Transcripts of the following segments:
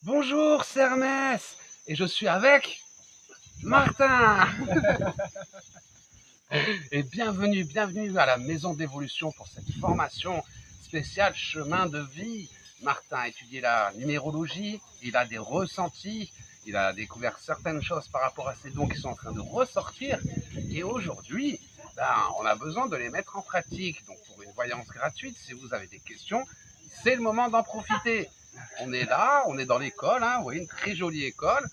Bonjour, c'est Hermès, et je suis avec Martin. Et bienvenue à la Maison d'Évolution pour cette formation spéciale chemin de vie. Martin a étudié la numérologie, il a des ressentis, il a découvert certaines choses par rapport à ses dons qui sont en train de ressortir. Et aujourd'hui, on a besoin de les mettre en pratique. Donc pour une voyance gratuite, si vous avez des questions, c'est le moment d'en profiter. On est là, on est dans l'école, hein, vous voyez, une très jolie école.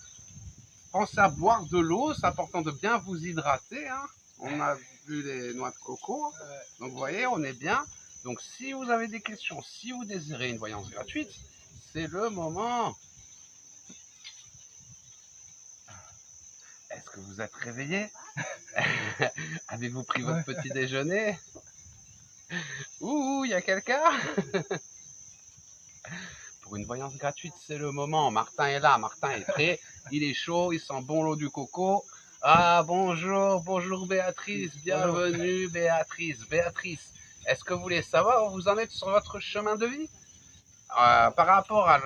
Pensez à boire de l'eau, c'est important de bien vous hydrater. Hein. On a vu les noix de coco, donc vous voyez, on est bien. Donc si vous avez des questions, si vous désirez une voyance gratuite, c'est le moment. Est-ce que vous êtes réveillé? Avez-vous pris votre petit déjeuner? Ouh, il y a quelqu'un? Pour une voyance gratuite, c'est le moment. Martin est là, Martin est prêt, il est chaud, il sent bon l'eau du coco. Ah, bonjour Béatrice, bienvenue Béatrice. Béatrice, est-ce que vous voulez savoir où vous en êtes sur votre chemin de vie? Par rapport à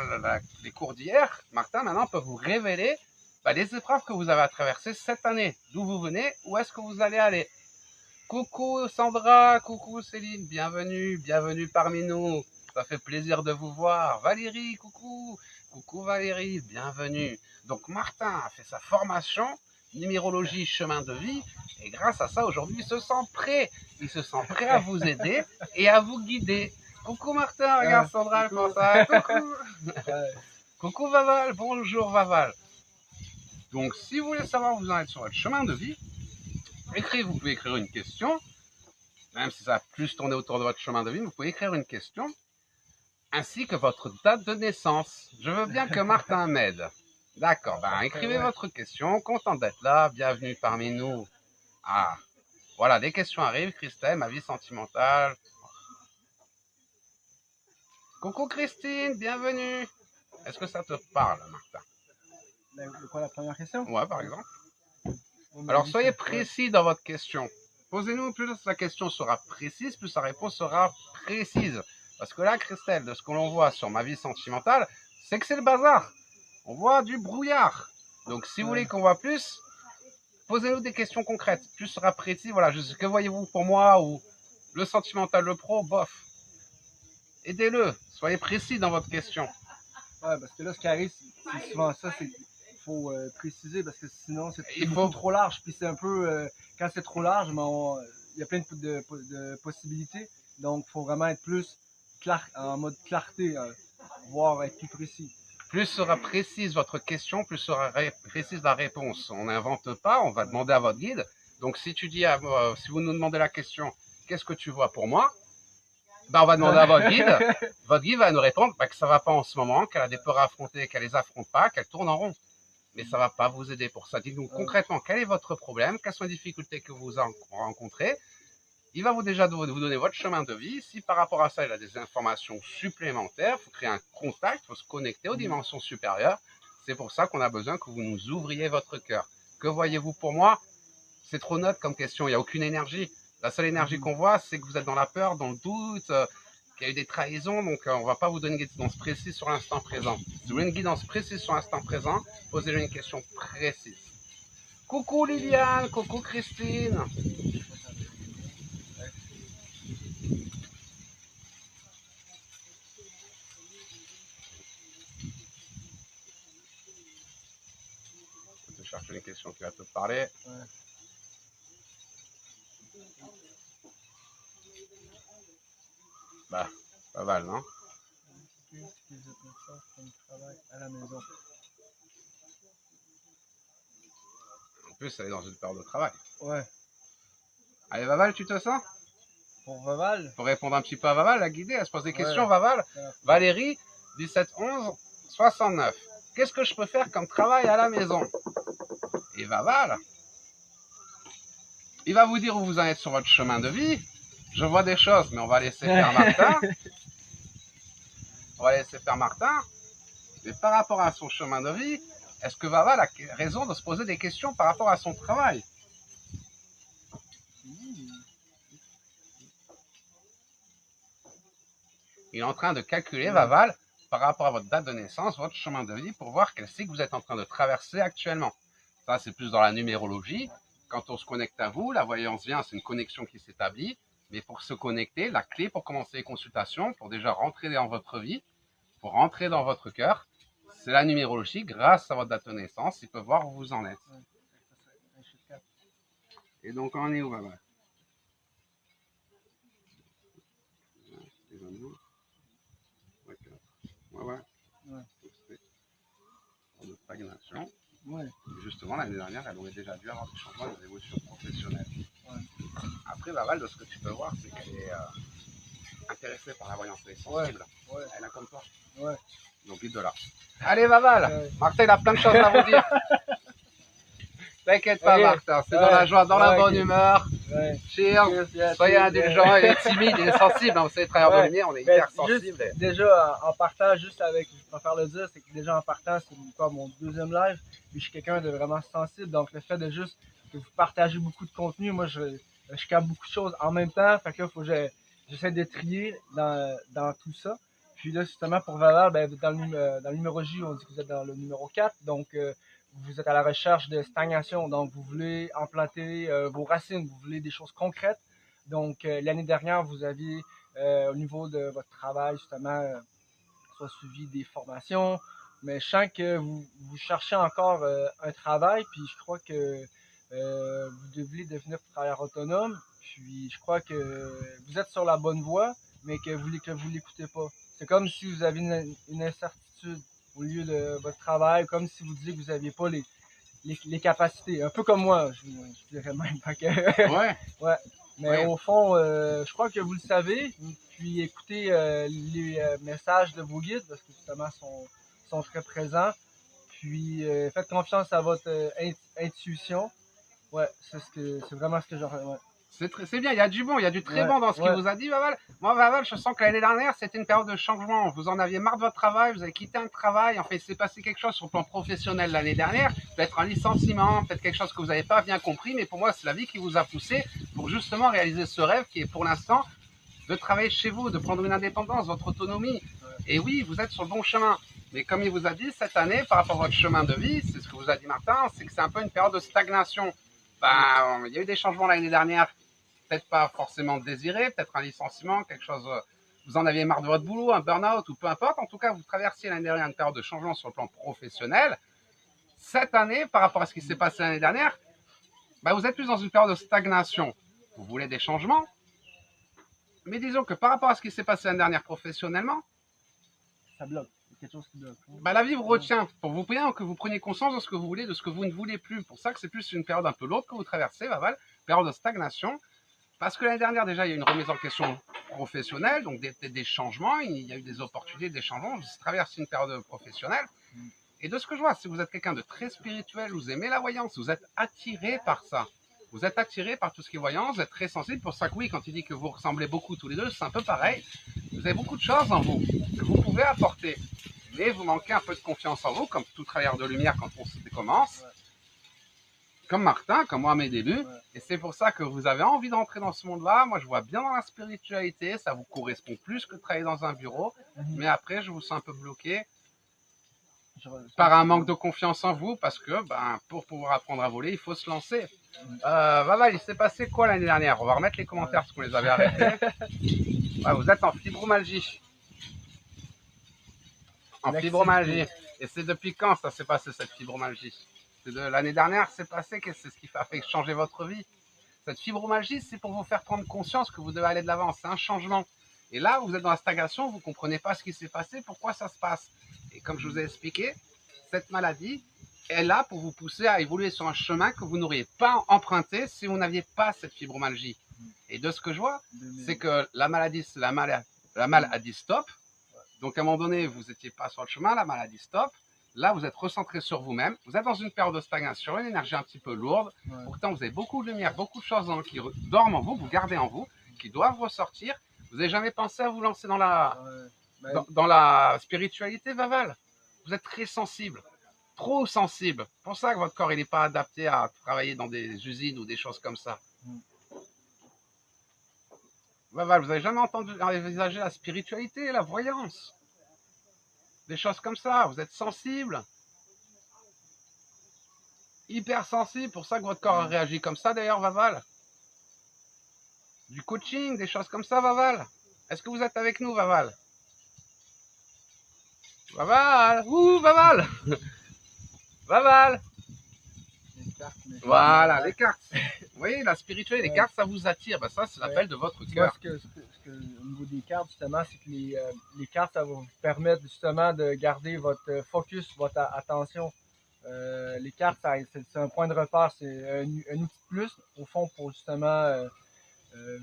les cours d'hier, Martin maintenant peut vous révéler les épreuves que vous avez à traverser cette année. D'où vous venez, où est-ce que vous allez aller? Coucou Sandra, coucou Céline, bienvenue parmi nous. Ça fait plaisir de vous voir. Valérie, coucou Valérie, bienvenue. Donc Martin a fait sa formation, numérologie, chemin de vie, et grâce à ça, aujourd'hui, il se sent prêt. Il se sent prêt à vous aider et à vous guider. Coucou Martin, regarde Sandra, elle pense ça. Coucou. Coucou Vaval, bonjour Vaval. Donc si vous voulez savoir où vous en êtes sur votre chemin de vie, vous pouvez écrire une question, même si ça a plus tourné autour de votre chemin de vie, vous pouvez écrire une question, ainsi que votre date de naissance. Je veux bien que Martin m'aide. D'accord, écrivez votre question, content d'être là, bienvenue parmi nous. Ah, voilà, des questions arrivent, Christelle, ma vie sentimentale. Coucou Christine, bienvenue. Est-ce que ça te parle, Martin? Quoi, la première question? Ouais, par exemple. Alors, soyez précis dans votre question. Posez-nous, plus la question sera précise, plus sa réponse sera précise. Parce que là, Christelle, de ce que l'on voit sur ma vie sentimentale, c'est que c'est le bazar. On voit du brouillard. Donc, si vous voulez qu'on voit plus, posez-nous des questions concrètes. Plus sera précis. Voilà, que voyez-vous pour moi ou le sentimental, le pro, bof. Aidez-le. Soyez précis dans votre question. Ouais, parce que là, ce qui arrive, c'est souvent ça, c'est qu'il faut préciser, parce que sinon, c'est beaucoup trop large. Puis c'est un peu, quand c'est trop large, il y a plein de possibilités. Donc, il faut vraiment être plus en mode clarté, voire être plus précis. Plus sera précise votre question, plus sera précise la réponse. On n'invente pas, on va demander à votre guide. Donc si tu dis si vous nous demandez la question, qu'est-ce que tu vois pour moi? On va demander à votre guide. Votre guide va nous répondre que ça ne va pas en ce moment, qu'elle a des peurs à affronter, qu'elle les affronte pas, qu'elle tourne en rond. Mais ça ne va pas vous aider pour ça. Dites-nous concrètement quel est votre problème, quelles sont les difficultés que vous rencontrez. Il va vous donner votre chemin de vie. Si par rapport à ça, il a des informations supplémentaires, il faut créer un contact, il faut se connecter aux dimensions supérieures. C'est pour ça qu'on a besoin que vous nous ouvriez votre cœur. Que voyez-vous pour moi? C'est trop neutre comme question, il n'y a aucune énergie. La seule énergie qu'on voit, c'est que vous êtes dans la peur, dans le doute, qu'il y a eu des trahisons, donc on ne va pas vous donner une guidance précise sur l'instant présent. Si vous voulez une guidance précise sur l'instant présent, posez-lui une question précise. Coucou Liliane, coucou Christine. Je vais chercher une question qui va te parler. Ouais. Pas mal, non? À la maison. En plus, elle est dans une période de travail. Ouais. Allez, Vaval, tu te sens? Pour Vaval? Pour répondre un petit peu à Vaval, la guidée, elle se pose des questions, Vaval. Valérie, 17 11 69. Qu'est-ce que je peux faire comme travail à la maison? Et Vaval, il va vous dire où vous en êtes sur votre chemin de vie. Je vois des choses, mais on va laisser faire Martin. On va laisser faire Martin. Mais par rapport à son chemin de vie, est-ce que Vaval a raison de se poser des questions par rapport à son travail? Il est en train de calculer, Vaval, par rapport à votre date de naissance, votre chemin de vie, pour voir quel cycle vous êtes en train de traverser actuellement. Ça, c'est plus dans la numérologie. Quand on se connecte à vous, la voyance vient, c'est une connexion qui s'établit. Mais pour se connecter, la clé pour commencer les consultations, pour déjà rentrer dans votre vie, pour rentrer dans votre cœur, c'est la numérologie. Grâce à votre date de naissance, il peut voir où vous en êtes. Et donc, on est où, Baba? Ouais. De stagnation. Ouais. Justement, l'année dernière, elle aurait déjà dû avoir des changements, des évolutions professionnelles. Ouais. Après, Baval, de ce que tu peux voir, c'est qu'elle est intéressée par la voyance, elle est sensible. Ouais. Elle est comme toi. Ouais. Donc, vite de là. Allez, Baval, Martin, il a plein de choses à vous dire. T'inquiète pas, Martin, c'est dans la joie, dans la bonne humeur. Cheers, soyez indulgents, il est timide, il est sensible. Vous savez, travailleurs de lumière, on est hyper sensible. Déjà, en partant, juste avec, je préfère le dire, c'est que déjà en partant, c'est mon deuxième live. Puis je suis quelqu'un de vraiment sensible. Donc le fait de juste que vous partagez beaucoup de contenu, moi je capte beaucoup de choses en même temps. Fait que là, faut que j'essaie de trier dans tout ça. Puis là, justement, pour Valère, ben, dans le numéro J, on dit que vous êtes dans le numéro 4. Donc, vous êtes à la recherche de stagnation. Donc, vous voulez implanter vos racines. Vous voulez des choses concrètes. Donc, l'année dernière, vous aviez, au niveau de votre travail, justement, soit suivi des formations. Mais je sens que vous cherchez encore un travail. Puis, je crois que vous devez devenir travailleur autonome. Puis, je crois que vous êtes sur la bonne voie, mais que vous l'écoutez pas. C'est comme si vous avez une incertitude au lieu de votre travail, comme si vous disiez que vous n'aviez pas les capacités. Un peu comme moi, je dirais même. Ouais. Mais au fond, je crois que vous le savez. Puis écoutez les messages de vos guides, parce que justement, sont très présents. Puis faites confiance à votre intuition. Ouais, c'est vraiment ce que j'aurais. Ouais. C'est bien, il y a du bon, il y a du très bon dans ce qu'il vous a dit, Vaval. Moi, Vaval, je sens que l'année dernière, c'était une période de changement. Vous en aviez marre de votre travail, vous avez quitté un travail. En fait, il s'est passé quelque chose sur le plan professionnel l'année dernière. Peut-être un licenciement, peut-être quelque chose que vous n'avez pas bien compris. Mais pour moi, c'est la vie qui vous a poussé pour justement réaliser ce rêve qui est pour l'instant de travailler chez vous, de prendre une indépendance, votre autonomie. Et oui, vous êtes sur le bon chemin. Mais comme il vous a dit, cette année, par rapport à votre chemin de vie, c'est ce que vous a dit Martin, c'est que c'est un peu une période de stagnation. Ben, il y a eu des changements l'année dernière, peut-être pas forcément désirés, peut-être un licenciement, quelque chose, vous en aviez marre de votre boulot, un burn-out ou peu importe. En tout cas, vous traversiez l'année dernière une période de changement sur le plan professionnel. Cette année, par rapport à ce qui s'est passé l'année dernière, ben, vous êtes plus dans une période de stagnation. Vous voulez des changements, mais disons que par rapport à ce qui s'est passé l'année dernière professionnellement, ça bloque. Quelque chose qui bloque. Bah, la vie vous retient pour vous bien que vous preniez conscience de ce que vous voulez, de ce que vous ne voulez plus. Pour ça que c'est plus une période un peu lourde que vous traversez, Vaval, période de stagnation. Parce que l'année dernière, déjà, il y a eu une remise en question professionnelle, donc des changements, il y a eu des opportunités, des changements. Vous traversez une période professionnelle. Et de ce que je vois, si vous êtes quelqu'un de très spirituel, vous aimez la voyance, vous êtes attiré par ça. Vous êtes attiré par tout ce qui est voyance, vous êtes très sensible. Pour ça que oui, quand il dit que vous ressemblez beaucoup tous les deux, c'est un peu pareil. Vous avez beaucoup de choses en vous que vous pouvez apporter. Mais vous manquez un peu de confiance en vous, comme tout travailleur de lumière quand on se commence. Comme Martin, comme moi à mes débuts. Et c'est pour ça que vous avez envie d'entrer dans ce monde-là. Moi, je vois bien dans la spiritualité, ça vous correspond plus que de travailler dans un bureau. Mais après, je vous sens un peu bloqué par un manque de confiance en vous, parce que ben, pour pouvoir apprendre à voler, il faut se lancer. Vaval, il s'est passé quoi l'année dernière? On va remettre les commentaires parce qu'on les avait arrêtés. Vous êtes en fibromyalgie. En fibromyalgie. Et c'est depuis quand ça s'est passé, cette fibromyalgie? C'est de l'année dernière, c'est passé, c'est ce qui a fait changer votre vie. Cette fibromyalgie, c'est pour vous faire prendre conscience que vous devez aller de l'avant. C'est un changement. Et là, vous êtes dans la stagnation, vous ne comprenez pas ce qui s'est passé, pourquoi ça se passe. Et comme je vous ai expliqué, cette maladie est là pour vous pousser à évoluer sur un chemin que vous n'auriez pas emprunté si vous n'aviez pas cette fibromyalgie. Et de ce que je vois, c'est que la maladie, c'est la maladie stop. Donc à un moment donné, vous n'étiez pas sur le chemin, la maladie stop. Là, vous êtes recentré sur vous-même. Vous êtes dans une période de stagnation, une énergie un petit peu lourde. Pourtant, vous avez beaucoup de lumière, beaucoup de choses qui dorment en vous, vous gardez en vous, qui doivent ressortir. Vous n'avez jamais pensé à vous lancer dans la spiritualité, Vaval? Vous êtes très sensible, trop sensible. C'est pour ça que votre corps n'est pas adapté à travailler dans des usines ou des choses comme ça. Vaval, vous n'avez jamais entendu envisager la spiritualité, la voyance? Des choses comme ça, vous êtes sensible. Hyper sensible, pour ça que votre corps a réagi comme ça d'ailleurs, Vaval. Du coaching, des choses comme ça, Vaval. Est-ce que vous êtes avec nous, Vaval? Vaval, ouh, Vaval. Vaval. Voilà, les cartes. Vous voyez, la spiritualité, les cartes, ça vous attire. Ben, ça, c'est l'appel de votre cœur. Au niveau des cartes, justement, c'est que les cartes, ça va vous permettre justement de garder votre focus, votre attention. Les cartes, c'est un point de repère, c'est un outil de plus, au fond, pour justement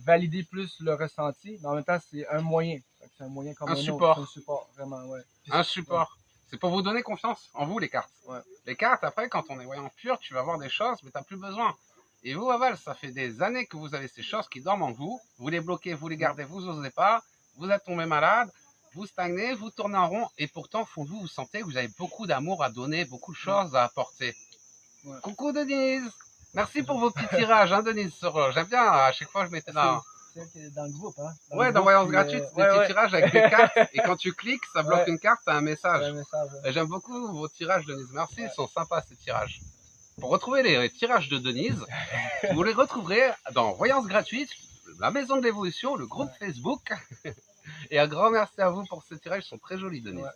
valider plus le ressenti. Mais en même temps, c'est un moyen. C'est un moyen comme un support. Autre, un support, vraiment, ouais. Un support. C'est pour vous donner confiance en vous, les cartes. Ouais. Les cartes, après, quand on est voyant pur, tu vas voir des choses, mais tu n'as plus besoin. Et vous, Vaval, ça fait des années que vous avez ces choses qui dorment en vous. Vous les bloquez, vous les gardez, vous n'osez pas. Vous êtes tombé malade, vous stagnez, vous tournez en rond. Et pourtant, au fond de vous, vous sentez que vous avez beaucoup d'amour à donner, beaucoup de choses à apporter. Ouais. Coucou, Denise. Merci pour vos petits tirages, hein, Denise. J'aime bien, à chaque fois, je mettais là. C'est dans le groupe, hein? Dans Voyance Gratuite, c'est des petits tirages avec des cartes. Et quand tu cliques, ça bloque une carte, t'as un message. J'aime beaucoup vos tirages, Denise. Merci, ils sont sympas, ces tirages. Pour retrouver les tirages de Denise, vous les retrouverez dans Voyance Gratuite, la Maison de l'Évolution, le groupe Facebook. Et un grand merci à vous pour ces tirages, ils sont très jolis, Denise.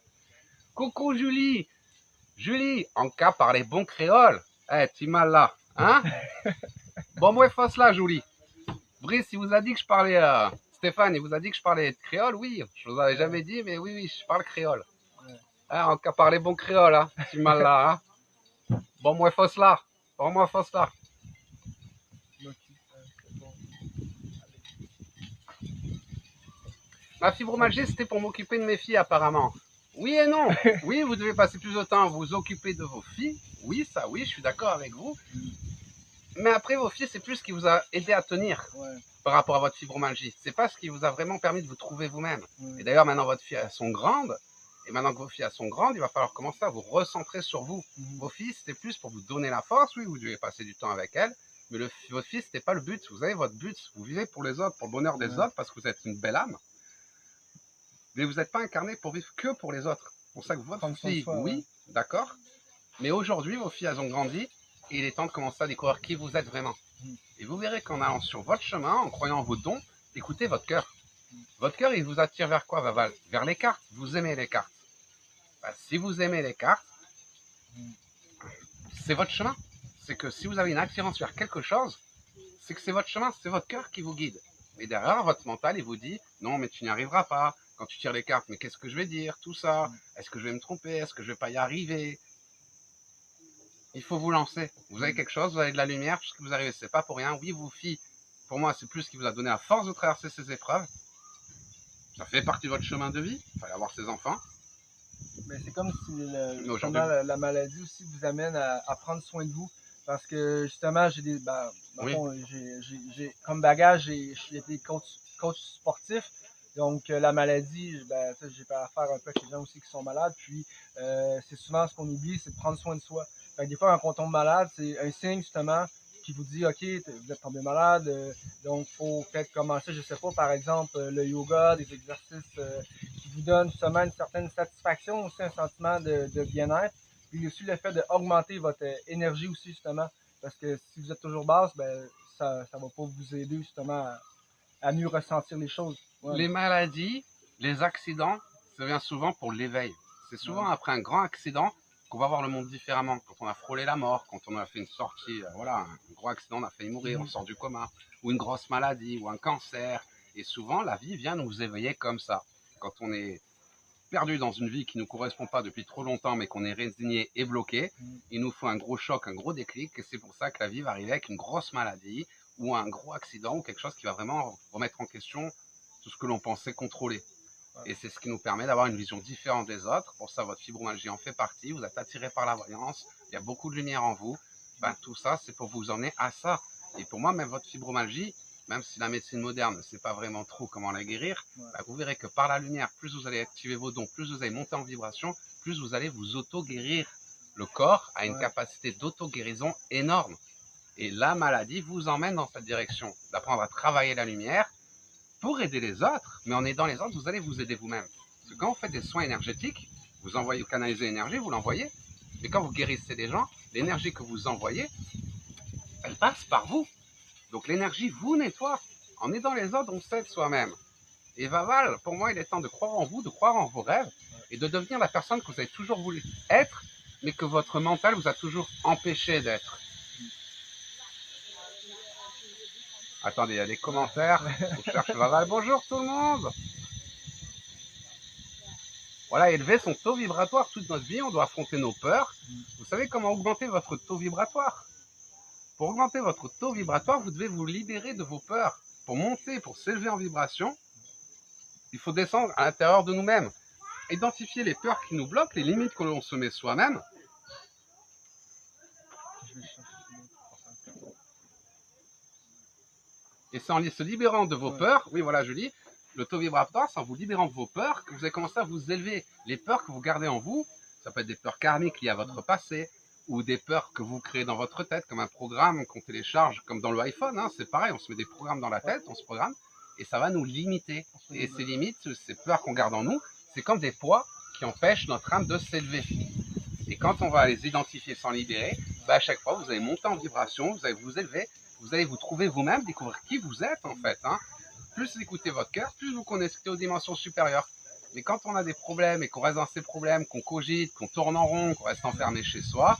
Coucou, Julie. Julie, en cas par les bons créoles. Tu m'as là, hein? Bon, moi, face là, Julie. Brice, il vous a dit que je parlais, Stéphane, il vous a dit que je parlais créole, oui, je vous avais jamais dit, mais oui, je parle créole. Hein, en cas par les bons créoles, hein, tu m'as là, hein. Bon, moi, fausse là. Bon, moi, fausse là. Ma fibromyalgie, c'était pour m'occuper de mes filles, apparemment. Oui et non. Oui, vous devez passer plus de temps à vous occuper de vos filles. Oui, ça, oui, je suis d'accord avec vous. Mais après, vos filles, c'est plus ce qui vous a aidé à tenir par rapport à votre fibromyalgie. C'est pas ce qui vous a vraiment permis de vous trouver vous-même. Et d'ailleurs, maintenant, votre fille, elles sont grandes. Et maintenant que vos filles, elles sont grandes, il va falloir commencer à vous recentrer sur vous. Vos filles, c'était plus pour vous donner la force. Oui, vous devez passer du temps avec elles. Mais votre fille, c'était pas le but. Vous avez votre but. Vous vivez pour les autres, pour le bonheur des autres, parce que vous êtes une belle âme. Mais vous n'êtes pas incarné pour vivre que pour les autres. C'est pour ça que votre fille, oui, d'accord. Mais aujourd'hui, vos filles, elles ont grandi. Et il est temps de commencer à découvrir qui vous êtes vraiment. Et vous verrez qu'en allant sur votre chemin, en croyant en vos dons, écoutez votre cœur. Votre cœur, il vous attire vers quoi, Vaval? Vers les cartes. Vous aimez les cartes. Ben, si vous aimez les cartes, c'est votre chemin. C'est que si vous avez une attirance vers quelque chose, c'est que c'est votre chemin, c'est votre cœur qui vous guide. Et derrière, votre mental, il vous dit, non, mais tu n'y arriveras pas. Quand tu tires les cartes, mais qu'est-ce que je vais dire? Tout ça. Est-ce que je vais me tromper? Est-ce que je vais pas y arriver? Il faut vous lancer. Vous avez quelque chose, vous avez de la lumière, puisque vous arrivez, c'est pas pour rien. Oui, vos filles, pour moi, c'est plus ce qui vous a donné la force de traverser ces épreuves. Ça fait partie de votre chemin de vie. Il fallait avoir ses enfants. Mais c'est comme si la maladie aussi vous amène à prendre soin de vous. Parce que justement, j'ai des. Comme bagage, j'ai été coach sportif. Donc, la maladie, j'ai pas affaire un peu avec les gens aussi qui sont malades. Puis, c'est souvent ce qu'on oublie, c'est de prendre soin de soi. Fait que des fois, quand on tombe malade, c'est un signe justement qui vous dit, OK, vous êtes tombé malade, donc il faut peut-être commencer, je sais pas, par exemple, le yoga, des exercices qui vous donnent justement une certaine satisfaction, aussi un sentiment de bien-être. Puis aussi le fait d'augmenter votre énergie aussi, justement. Parce que si vous êtes toujours basse, ça va pas vous aider justement à mieux ressentir les choses. Ouais. Les maladies, les accidents, ça vient souvent pour l'éveil. C'est souvent après un grand accident qu'on va voir le monde différemment. Quand on a frôlé la mort, quand on a fait une sortie, voilà, un gros accident, on a failli mourir, on sort du coma, ou une grosse maladie, ou un cancer. Et souvent, la vie vient nous éveiller comme ça. Quand on est perdu dans une vie qui ne nous correspond pas depuis trop longtemps, mais qu'on est résigné et bloqué, il nous faut un gros choc, un gros déclic. Et c'est pour ça que la vie va arriver avec une grosse maladie, ou un gros accident, ou quelque chose qui va vraiment remettre en question tout ce que l'on pensait contrôler. Et c'est ce qui nous permet d'avoir une vision différente des autres. Pour ça, votre fibromyalgie en fait partie. Vous êtes attiré par la voyance. Il y a beaucoup de lumière en vous. Tout ça, c'est pour vous emmener à ça. Et pour moi, même votre fibromyalgie, même si la médecine moderne ne sait pas vraiment trop comment la guérir, vous verrez que par la lumière, plus vous allez activer vos dons, plus vous allez monter en vibration, plus vous allez vous auto-guérir. Le corps a une capacité d'auto-guérison énorme. Et la maladie vous emmène dans cette direction, d'apprendre à travailler la lumière, pour aider les autres, mais en aidant les autres, vous allez vous aider vous-même. Parce que quand vous faites des soins énergétiques, Vous envoyez, vous canalisez l'énergie, vous l'envoyez. Mais quand vous guérissez les gens, l'énergie que vous envoyez, elle passe par vous. Donc l'énergie vous nettoie. En aidant les autres, on s'aide soi-même. Et Vaval, pour moi, il est temps de croire en vous, de croire en vos rêves et de devenir la personne que vous avez toujours voulu être, mais que votre mental vous a toujours empêché d'être. Attendez, il y a des commentaires. On cherche Vaval. Bonjour tout le monde. Voilà, élever son taux vibratoire toute notre vie, on doit affronter nos peurs. Vous savez comment augmenter votre taux vibratoire? Pour augmenter votre taux vibratoire, vous devez vous libérer de vos peurs. Pour monter, pour s'élever en vibration, il faut descendre à l'intérieur de nous-mêmes. Identifier les peurs qui nous bloquent, les limites que l'on se met soi-même. Et c'est en se libérant de vos peurs, oui voilà Julie, le taux vibratoire, c'est en vous libérant de vos peurs que vous allez commencer à vous élever. Les peurs que vous gardez en vous, ça peut être des peurs karmiques liées à votre passé, ou des peurs que vous créez dans votre tête, comme un programme qu'on télécharge, comme dans le iPhone, hein, c'est pareil, on se met des programmes dans la tête, on se programme, et ça va nous limiter. Et ces limites, ces peurs qu'on garde en nous, c'est comme des poids qui empêchent notre âme de s'élever. Et quand on va les identifier sans libérer, bah à chaque fois, vous allez monter en vibration, vous allez vous élever, vous allez vous trouver vous-même, découvrir qui vous êtes en fait. Hein. Plus vous écoutez votre cœur, plus vous connectez aux dimensions supérieures. Mais quand on a des problèmes et qu'on reste dans ces problèmes, qu'on cogite, qu'on tourne en rond, qu'on reste enfermé chez soi,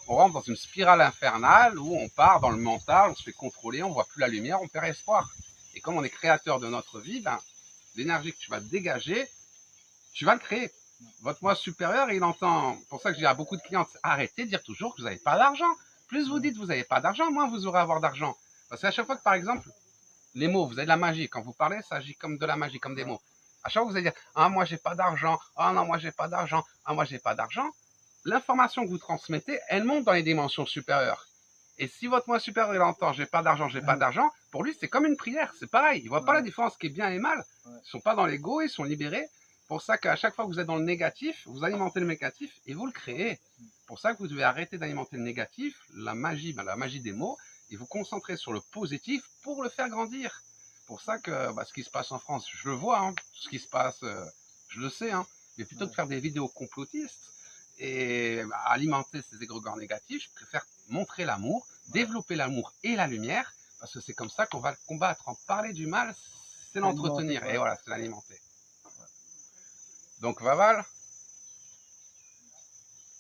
on rentre dans une spirale infernale où on part dans le mental, on se fait contrôler, on ne voit plus la lumière, on perd espoir. Et comme on est créateur de notre vie, ben, l'énergie que tu vas dégager, tu vas le créer. Votre moi supérieur, il entend, pour ça que je dis à beaucoup de clients, arrêtez de dire toujours que vous n'avez pas d'argent. Plus vous dites que vous n'avez pas d'argent, moins vous aurez à avoir d'argent. Parce qu'à chaque fois que, par exemple, les mots, vous avez de la magie. Quand vous parlez, ça agit comme de la magie, comme des mots. À chaque fois que vous allez dire, ah, moi, j'ai pas d'argent. Ah, non, moi, j'ai pas d'argent. Ah, moi, j'ai pas d'argent. L'information que vous transmettez, elle monte dans les dimensions supérieures. Et si votre moi supérieur, il entend, j'ai pas d'argent, pour lui, c'est comme une prière. C'est pareil. Il voit pas la différence qui est bien et mal. Ils sont pas dans l'ego, ils sont libérés. Pour ça qu'à chaque fois que vous êtes dans le négatif, vous alimentez le négatif et vous le créez. Pour ça que vous devez arrêter d'alimenter le négatif, la magie des mots, et vous concentrer sur le positif pour le faire grandir. Pour ça que ce qui se passe en France, je le vois, hein, ce qui se passe, je le sais, hein, mais plutôt que de faire des vidéos complotistes et alimenter ces égrégores négatifs, je préfère montrer l'amour, développer l'amour et la lumière, parce que c'est comme ça qu'on va le combattre. En parler du mal, c'est l'entretenir, et voilà, c'est l'alimenter. Donc Vaval,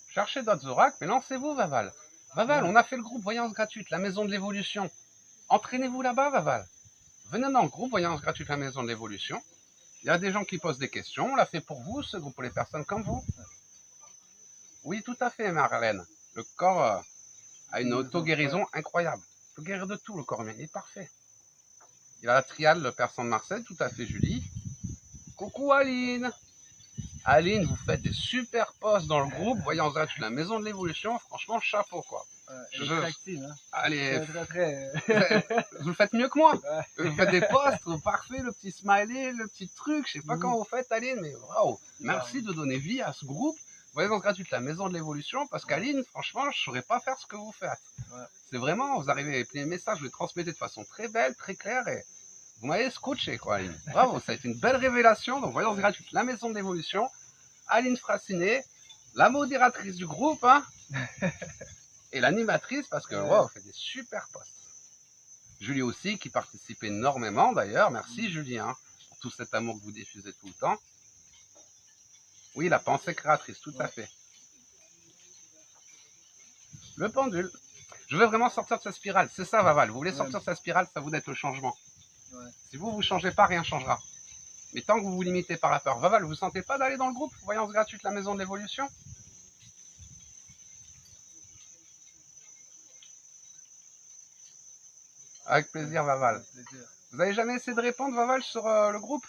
cherchez d'autres oracles, mais lancez-vous Vaval. Vaval, on a fait le groupe Voyance Gratuite, la Maison de l'Évolution. Entraînez-vous là-bas Vaval. Venez dans le groupe Voyance Gratuite, la Maison de l'Évolution. Il y a des gens qui posent des questions, on l'a fait pour vous, ce groupe, pour les personnes comme vous. Oui, tout à fait Marlène. Le corps a une auto-guérison incroyable. Il peut guérir de tout, le corps humain, il est parfait. Il a la triade, le Père Sang de Marseille, tout à fait Julie. Coucou Aline. Aline, vous faites des super posts dans le groupe, Voyance Gratuite, la Maison de l'Évolution, franchement, chapeau, quoi. Allez, vous le faites mieux que moi. Vous faites des posts parfaits, le petit smiley, le petit truc, je sais pas comment vous faites, Aline, mais waouh, merci de donner vie à ce groupe, Voyance Gratuite, la Maison de l'Évolution, parce qu'Aline, franchement, je saurais pas faire ce que vous faites. C'est vraiment, vous arrivez avec les messages, vous les transmettez de façon très belle, très claire, et vous m'avez scotché, quoi, Aline. Bravo, ça a été une belle révélation. Donc, Voyance Gratuite, la Maison de l'Évolution. Aline Frassinet, la modératrice du groupe, hein, et l'animatrice, parce que, wow, fait des super posts. Julie aussi, qui participe énormément, d'ailleurs. Merci, Julie, hein, pour tout cet amour que vous diffusez tout le temps. Oui, la pensée créatrice, tout à fait. Le pendule. Je veux vraiment sortir de cette spirale. C'est ça, Vaval. Vous voulez sortir de cette spirale, ça vous d'être le changement. Si vous ne changez pas, rien ne changera. Mais tant que vous vous limitez par la peur, Vaval, vous ne sentez pas d'aller dans le groupe Voyance Gratuite, la Maison de l'Évolution? Avec plaisir, Vaval. Vous n'avez jamais essayé de répondre, Vaval, sur le groupe?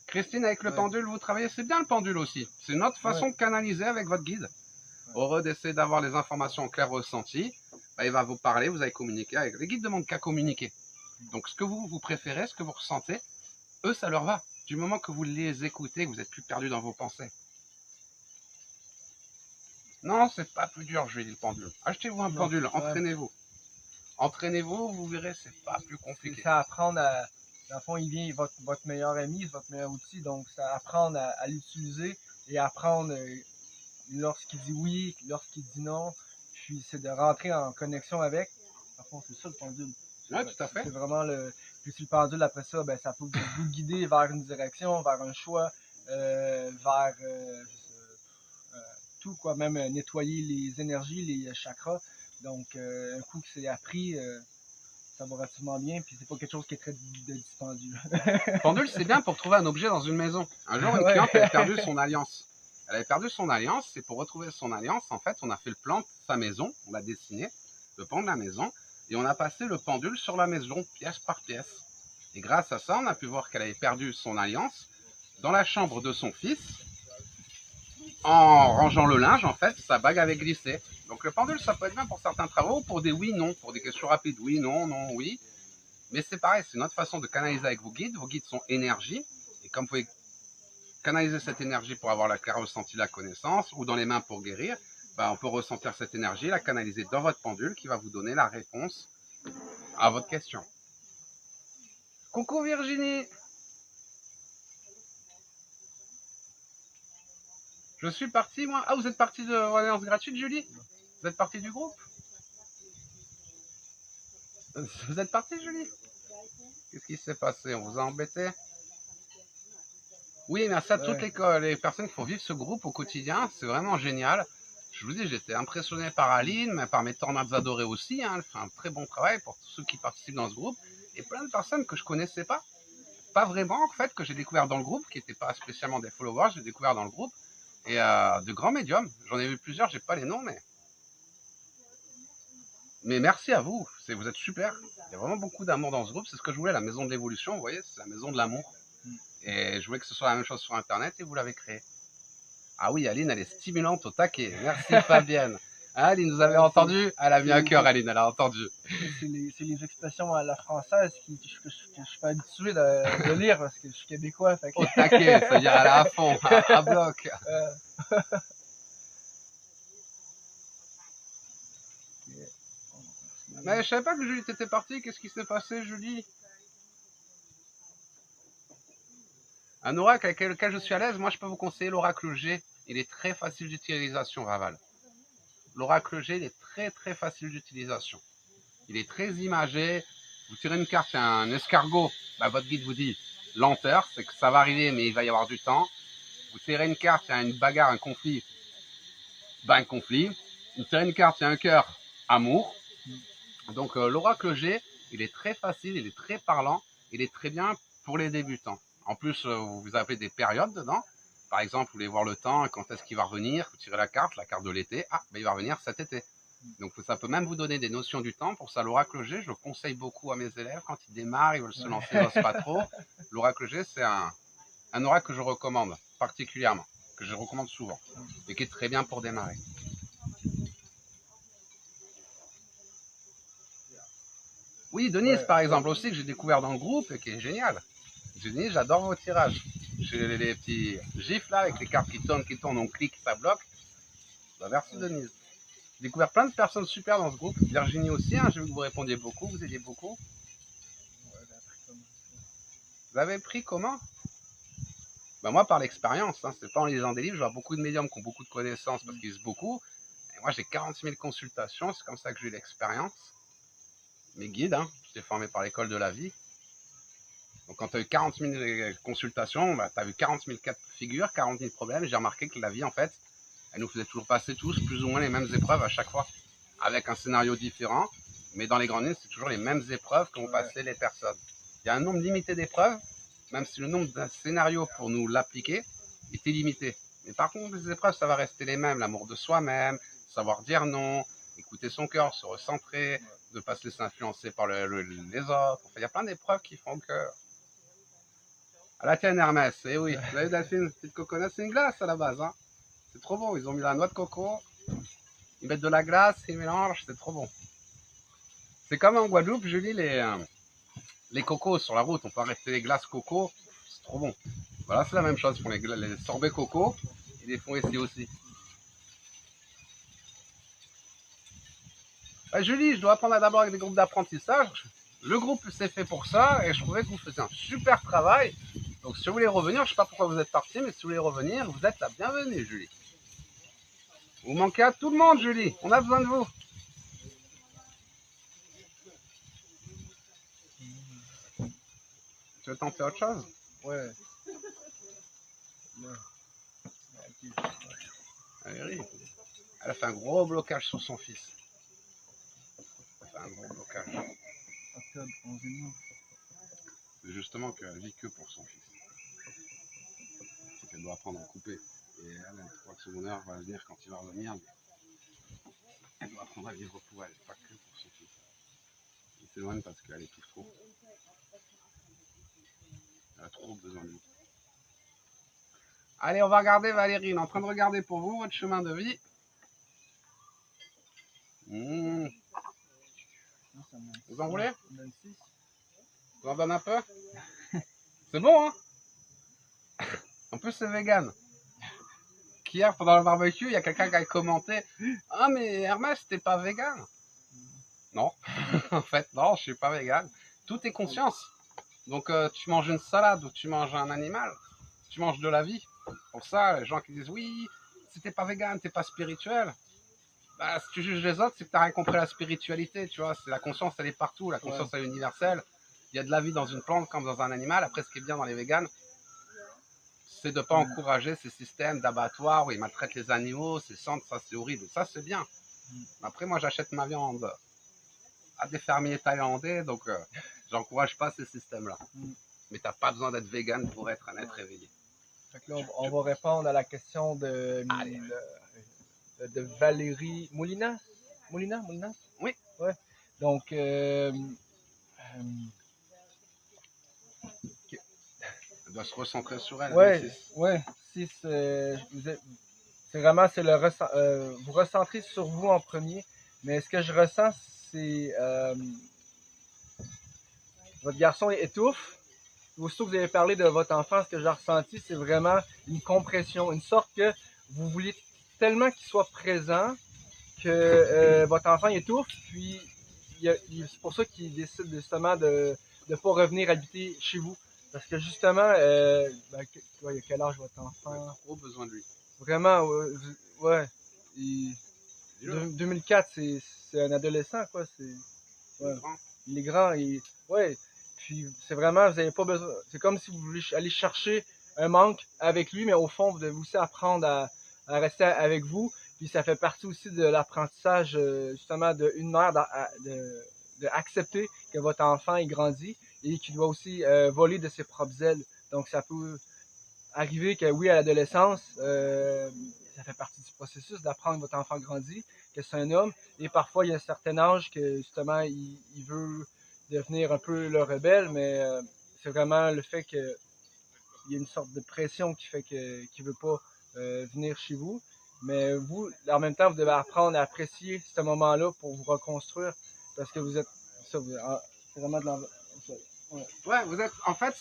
Christine, avec le pendule, vous travaillez, c'est bien le pendule aussi. C'est une autre façon de canaliser avec votre guide. Heureux d'essayer d'avoir les informations claires ressenties. Il va vous parler, vous allez communiquer avec. Les guides ne demandent qu'à communiquer. Donc ce que vous préférez, ce que vous ressentez, eux, ça leur va. Du moment que vous les écoutez, que vous n'êtes plus perdu dans vos pensées. Non, c'est pas plus dur, je vais dire le pendule. Achetez-vous un pendule, entraînez-vous. Entraînez-vous, vous verrez, c'est pas plus compliqué. C'est apprendre Dans le fond, il vient votre meilleur ami, votre meilleur outil. Donc, c'est apprendre à l'utiliser et apprendre lorsqu'il dit oui, lorsqu'il dit non. Puis, c'est de rentrer en connexion avec. Dans le fond, c'est ça le pendule. Oui, tout à fait. C'est vraiment le. Puis, si le pendule, après ça, ben, ça peut vous guider vers une direction, vers un choix, vers tout, quoi. Même nettoyer les énergies, les chakras. Donc, un coup que c'est appris, ça va relativement bien, puis c'est pas quelque chose qui est très dispendieux. Pendule, c'est bien pour trouver un objet dans une maison. Un jour, une cliente avait perdu son alliance. Elle avait perdu son alliance, et pour retrouver son alliance, en fait, on a fait le plan de sa maison, on l'a dessiné, le plan de la maison, et on a passé le pendule sur la maison, pièce par pièce. Et grâce à ça, on a pu voir qu'elle avait perdu son alliance dans la chambre de son fils. En rangeant le linge, en fait, sa bague avait glissé. Donc le pendule, ça peut être bien pour certains travaux, pour des oui, non, pour des questions rapides, oui, non, non, oui. Mais c'est pareil, c'est une autre façon de canaliser avec vos guides. Vos guides sont énergie, et comme vous pouvez canaliser cette énergie pour avoir la claire ressenti, la connaissance, ou dans les mains pour guérir, ben, on peut ressentir cette énergie, la canaliser dans votre pendule, qui va vous donner la réponse à votre question. Coucou Virginie! Je suis parti, moi. Ah, vous êtes parti de l'alliance gratuite, Julie? Vous êtes parti du groupe? Vous êtes parti, Julie? Qu'est-ce qui s'est passé? On vous a embêté? Oui, merci à toutes les personnes qui font vivre ce groupe au quotidien. C'est vraiment génial. Je vous dis, j'étais impressionné par Aline, mais par mes tornades adorées aussi. Hein. Elle fait un très bon travail pour tous ceux qui participent dans ce groupe. Et plein de personnes que je connaissais pas. Pas vraiment, en fait, que j'ai découvert dans le groupe, qui n'étaient pas spécialement des followers, j'ai découvert dans le groupe. Et de grands médiums. J'en ai vu plusieurs, j'ai pas les noms, mais merci à vous. Vous êtes super. Il y a vraiment beaucoup d'amour dans ce groupe. C'est ce que je voulais, la maison de l'évolution. Vous voyez, c'est la maison de l'amour. Et je voulais que ce soit la même chose sur Internet et vous l'avez créé. Ah oui, Aline, elle est stimulante au taquet. Merci Fabienne. Aline, vous avez entendu? Elle a mis un cœur, Aline, elle a entendu. C'est les expressions à la française que je suis pas habitué de lire parce que je suis québécois. Fait que... Au taquet, c'est-à-dire elle est à fond, à bloc. Mais je savais pas que Julie était partie. Qu'est-ce qui s'est passé, Julie? Un oracle avec lequel je suis à l'aise, moi je peux vous conseiller l'oracle G. Il est très facile d'utilisation, Raval. L'oracle G, il est très très facile d'utilisation. Il est très imagé. Vous tirez une carte, il y a un escargot, bah, votre guide vous dit lenteur, c'est que ça va arriver mais il va y avoir du temps. Vous tirez une carte, il y a une bagarre, un conflit, bah, un conflit. Vous tirez une carte, il y a un cœur, amour. Donc l'oracle G, il est très facile, il est très parlant, il est très bien pour les débutants. En plus, vous avez des périodes dedans. Par exemple, vous voulez voir le temps, quand est-ce qu'il va revenir, vous tirez la carte de l'été, ah, ben il va revenir cet été. Donc ça peut même vous donner des notions du temps. Pour ça, l'oracle G, je le conseille beaucoup à mes élèves quand ils démarrent, ils veulent se lancer, ils n'osent pas trop. L'oracle G, c'est un oracle que je recommande particulièrement, que je recommande souvent, et qui est très bien pour démarrer. Oui, Denise, par exemple, aussi, que j'ai découvert dans le groupe et qui est génial. Denise, j'adore vos tirages. J'ai les petits gifs là, avec les cartes qui tournent, on clique, ça bloque. Bah, merci Denise. J'ai découvert plein de personnes super dans ce groupe. Virginie aussi, hein, j'ai vu que vous répondiez beaucoup, vous aidiez beaucoup. Vous avez pris comment? Bah, moi, par l'expérience, hein, c'est pas en lisant des livres, je vois beaucoup de médiums qui ont beaucoup de connaissances parce qu'ils lisent beaucoup. Et moi, j'ai 46 000 consultations, c'est comme ça que j'ai eu l'expérience. Mes guides, hein, j'étais formé par l'école de la vie. Donc quand tu as eu 40 000 consultations, bah, tu as vu 40 000 cas de figure, 40 000 problèmes. J'ai remarqué que la vie, en fait, elle nous faisait toujours passer tous plus ou moins les mêmes épreuves à chaque fois, avec un scénario différent. Mais dans les grandes lignes, c'est toujours les mêmes épreuves que vont passer les personnes. Il y a un nombre limité d'épreuves, même si le nombre d'un scénario pour nous l'appliquer est illimité. Mais par contre, les épreuves, ça va rester les mêmes. L'amour de soi-même, savoir dire non, écouter son cœur, se recentrer, ne pas se laisser influencer par les autres. Enfin, il y a plein d'épreuves qui font que... À la tienne, Hermès, eh oui. Vous avez Delphine, petite coconut, c'est une glace à la base. Hein. C'est trop bon, ils ont mis la noix de coco, ils mettent de la glace, ils mélangent, c'est trop bon. C'est comme en Guadeloupe, Julie, les cocos sur la route, on peut arrêter les glaces coco, c'est trop bon. Voilà, c'est la même chose, ils font les sorbets coco, ils les font ici aussi. Julie, je dois apprendre d'abord avec des groupes d'apprentissage. Le groupe c'est fait pour ça et je trouvais que vous faisiez un super travail. Donc si vous voulez revenir, je sais pas pourquoi vous êtes parti, mais si vous voulez revenir, vous êtes la bienvenue, Julie. Vous manquez à tout le monde, Julie. On a besoin de vous. Tu veux tenter autre chose? Ouais. Valérie, elle a fait un gros blocage sur son fils. Elle a fait un gros blocage. Octobre, 11e mois. C'est justement qu'elle vit que pour son fils. C'est qu'elle doit apprendre à couper. Et elle, elle croit que ce bonheur va venir quand il va revenir. Elle doit apprendre à vivre pour elle, pas que pour son fils. Il s'éloigne parce qu'elle étouffe trop. Elle a trop besoin de lui. Allez, on va regarder Valérie. On est en train de regarder pour vous votre chemin de vie. Vous en voulez? Vous en donne un peu? C'est bon, hein? En plus, c'est vegan. Hier, pendant le barbecue, il y a quelqu'un qui a commenté « Ah, mais Hermès, t'es pas vegan ?» Non, en fait, non, je suis pas vegan. Tout est conscience. Donc, tu manges une salade ou tu manges un animal, tu manges de la vie. Pour ça, les gens qui disent « Oui, si t'es pas vegan, t'es pas spirituel. » Bah, si tu juges les autres, c'est que t'as rien compris la spiritualité, tu vois. La conscience, elle est partout. La conscience, elle est universelle. Il y a de la vie dans une plante comme dans un animal. Après, ce qui est bien dans les véganes, c'est de ne pas encourager ces systèmes d'abattoirs où ils maltraitent les animaux, ces centres, ça c'est horrible. Ça, c'est bien. Après, moi, j'achète ma viande à des fermiers thaïlandais, donc j'encourage pas ces systèmes-là. Mais t'as pas besoin d'être vegan pour être un être éveillé. Fait que là, on va répondre à la question de Valérie Molinas. Molinas? Oui. Ouais. Donc, Elle doit se recentrer sur elle. Ouais. C'est vraiment, vous recentrez sur vous en premier. Mais ce que je ressens, c'est votre garçon étouffe. Aussitôt que vous avez parlé de votre enfant, ce que j'ai ressenti, c'est vraiment une compression, une sorte que vous vouliez tellement qu'il soit présent que votre enfant étouffe, puis c'est pour ça qu'il décide justement de ne pas revenir habiter chez vous. Parce que justement, il a quel âge votre enfant? Il a trop besoin de lui. Vraiment, ouais. 2004, c'est un adolescent, quoi. Il est grand. Ouais. Puis c'est vraiment, vous n'avez pas besoin. C'est comme si vous vouliez aller chercher un manque avec lui, mais au fond, vous devez aussi apprendre à rester avec vous. Puis ça fait partie aussi de l'apprentissage, justement, d'une mère de accepter que votre enfant est grandi et qu'il doit aussi voler de ses propres ailes. Donc ça peut arriver que oui, à l'adolescence, ça fait partie du processus d'apprendre que votre enfant grandit, que c'est un homme, et parfois il y a un certain âge que justement il veut devenir un peu le rebelle, mais c'est vraiment le fait qu'il y a une sorte de pression qui fait qu'il ne veut pas venir chez vous. Mais vous, en même temps, vous devez apprendre à apprécier ce moment-là pour vous reconstruire, parce que vous êtes, c'est vraiment de l'envers. Ouais, vous êtes, en fait,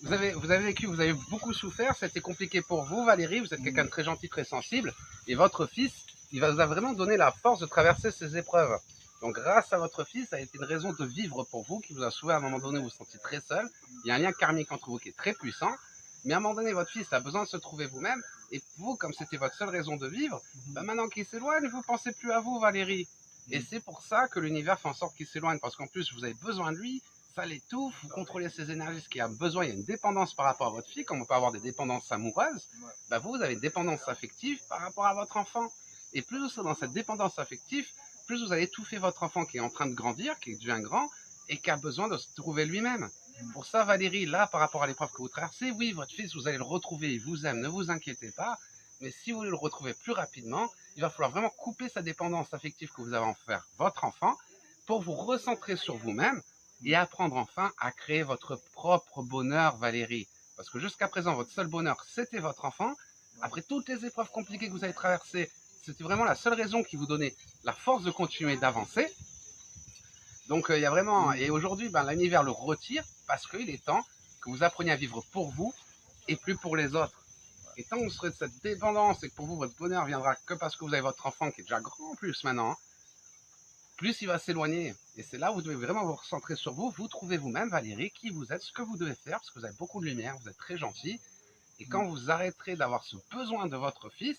vous avez vécu, vous avez beaucoup souffert, c'était compliqué pour vous, Valérie, vous êtes quelqu'un de très gentil, très sensible, et votre fils, il vous a vraiment donné la force de traverser ces épreuves. Donc grâce à votre fils, ça a été une raison de vivre pour vous, qui vous a sauvé à un moment donné, vous vous sentiez très seul. Il y a un lien karmique entre vous qui est très puissant, mais à un moment donné, votre fils a besoin de se trouver vous-même, et vous, comme c'était votre seule raison de vivre, ben maintenant qu'il s'éloigne, vous ne pensez plus à vous, Valérie. Et c'est pour ça que l'univers fait en sorte qu'il s'éloigne, parce qu'en plus, vous avez besoin de lui, ça l'étouffe, vous contrôlez ses énergies, ce qui a besoin, il y a une dépendance par rapport à votre fille, comme on peut avoir des dépendances amoureuses, bah vous avez une dépendance affective par rapport à votre enfant. Et plus vous serez dans cette dépendance affective, plus vous allez étouffer votre enfant qui est en train de grandir, qui devient grand, et qui a besoin de se trouver lui-même. Pour ça, Valérie, là, par rapport à l'épreuve que vous traversez, oui, votre fils, vous allez le retrouver, il vous aime, ne vous inquiétez pas, mais si vous voulez le retrouver plus rapidement, il va falloir vraiment couper sa dépendance affective que vous avez envers votre enfant pour vous recentrer sur vous-même, et apprendre enfin à créer votre propre bonheur, Valérie. Parce que jusqu'à présent, votre seul bonheur, c'était votre enfant. Après toutes les épreuves compliquées que vous avez traversées, c'était vraiment la seule raison qui vous donnait la force de continuer d'avancer. Donc il y a vraiment... Et aujourd'hui, l'univers le retire parce qu'il est temps que vous appreniez à vivre pour vous et plus pour les autres. Et tant que vous serez de cette dépendance et que pour vous, votre bonheur viendra que parce que vous avez votre enfant qui est déjà grand en plus maintenant, plus il va s'éloigner. Et c'est là où vous devez vraiment vous recentrer sur vous. Vous trouvez vous-même, Valérie, qui vous êtes, ce que vous devez faire, parce que vous avez beaucoup de lumière, vous êtes très gentil. Et quand vous arrêterez d'avoir ce besoin de votre fils,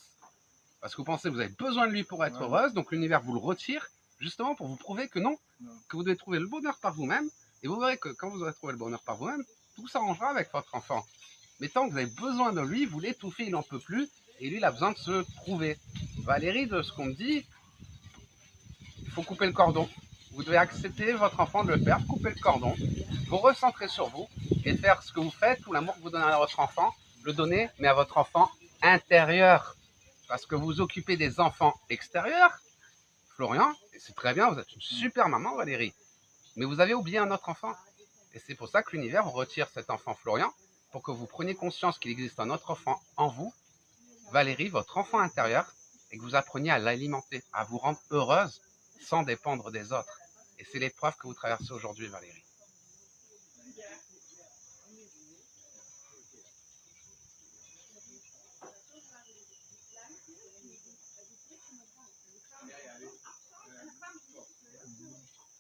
parce que vous pensez que vous avez besoin de lui pour être heureuse, donc l'univers vous le retire, justement pour vous prouver que non, que vous devez trouver le bonheur par vous-même. Et vous verrez que quand vous aurez trouvé le bonheur par vous-même, tout s'arrangera avec votre enfant. Mais tant que vous avez besoin de lui, vous l'étouffez, il n'en peut plus, et lui, il a besoin de se trouver. Valérie, de ce qu'on me dit, il faut couper le cordon. Vous devez accepter votre enfant de le faire, couper le cordon, vous recentrer sur vous, et faire ce que vous faites, tout l'amour que vous donnez à votre enfant, le donner, mais à votre enfant intérieur. Parce que vous occupez des enfants extérieurs, Florian, et c'est très bien, vous êtes une super maman, Valérie, mais vous avez oublié un autre enfant. Et c'est pour ça que l'univers vous retire cet enfant Florian, pour que vous preniez conscience qu'il existe un autre enfant en vous, Valérie, votre enfant intérieur, et que vous appreniez à l'alimenter, à vous rendre heureuse sans dépendre des autres. Et c'est l'épreuve que vous traversez aujourd'hui, Valérie.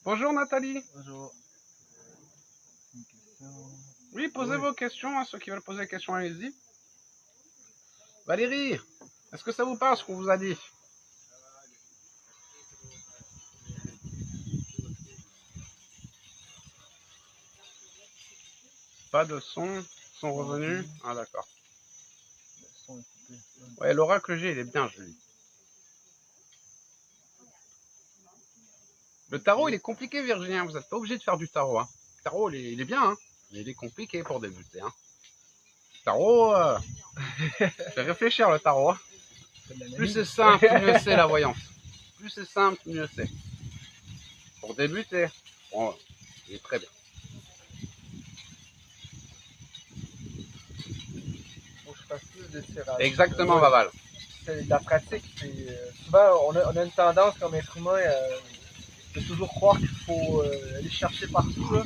Bonjour Nathalie. Bonjour. Une question. Oui, posez vos questions, hein, ceux qui veulent poser des questions, allez-y. Valérie, est-ce que ça vous parle ce qu'on vous a dit? Pas de son revenu. Ah d'accord. Ouais, l'oracle G, il est bien joli. Le tarot, il est compliqué, Virgilien. Vous n'êtes pas obligé de faire du tarot. Hein. Le tarot, il est bien, hein, mais il est compliqué pour débuter. Hein. Le tarot, fait réfléchir le tarot. Hein. Plus c'est simple, mieux c'est la voyance. Plus c'est simple, mieux c'est. Pour débuter, bon, il est très bien. Faut que je fasse plus de tirage. Exactement, Vaval. C'est la pratique. Souvent, on a une tendance comme être humain de toujours croire qu'il faut aller chercher partout. Là.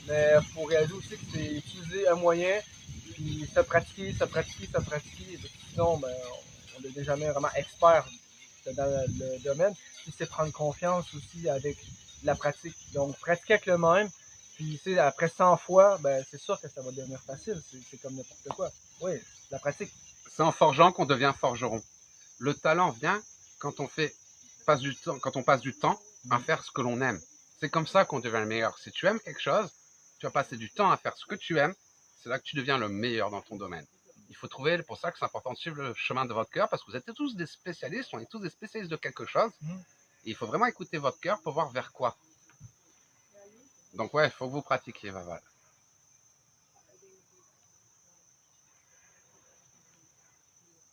Mais il faut réaliser aussi que c'est utiliser un moyen, puis se pratiquer. Sinon, ben, on ne devient jamais vraiment expert dans le domaine. Puis c'est prendre confiance aussi avec la pratique. Donc, pratiquer avec le même. Puis après 100 fois, ben, c'est sûr que ça va devenir facile. C'est comme n'importe quoi. Oui, la pratique. C'est en forgeant qu'on devient forgeron. Le talent vient quand on passe du temps à faire ce que l'on aime. C'est comme ça qu'on devient le meilleur. Si tu aimes quelque chose, tu vas passer du temps à faire ce que tu aimes. C'est là que tu deviens le meilleur dans ton domaine. Il faut trouver, pour ça que c'est important de suivre le chemin de votre cœur, parce que vous êtes tous des spécialistes, on est tous des spécialistes de quelque chose. Et il faut vraiment écouter votre cœur pour voir vers quoi. Donc ouais, il faut que vous pratiquiez, Vaval.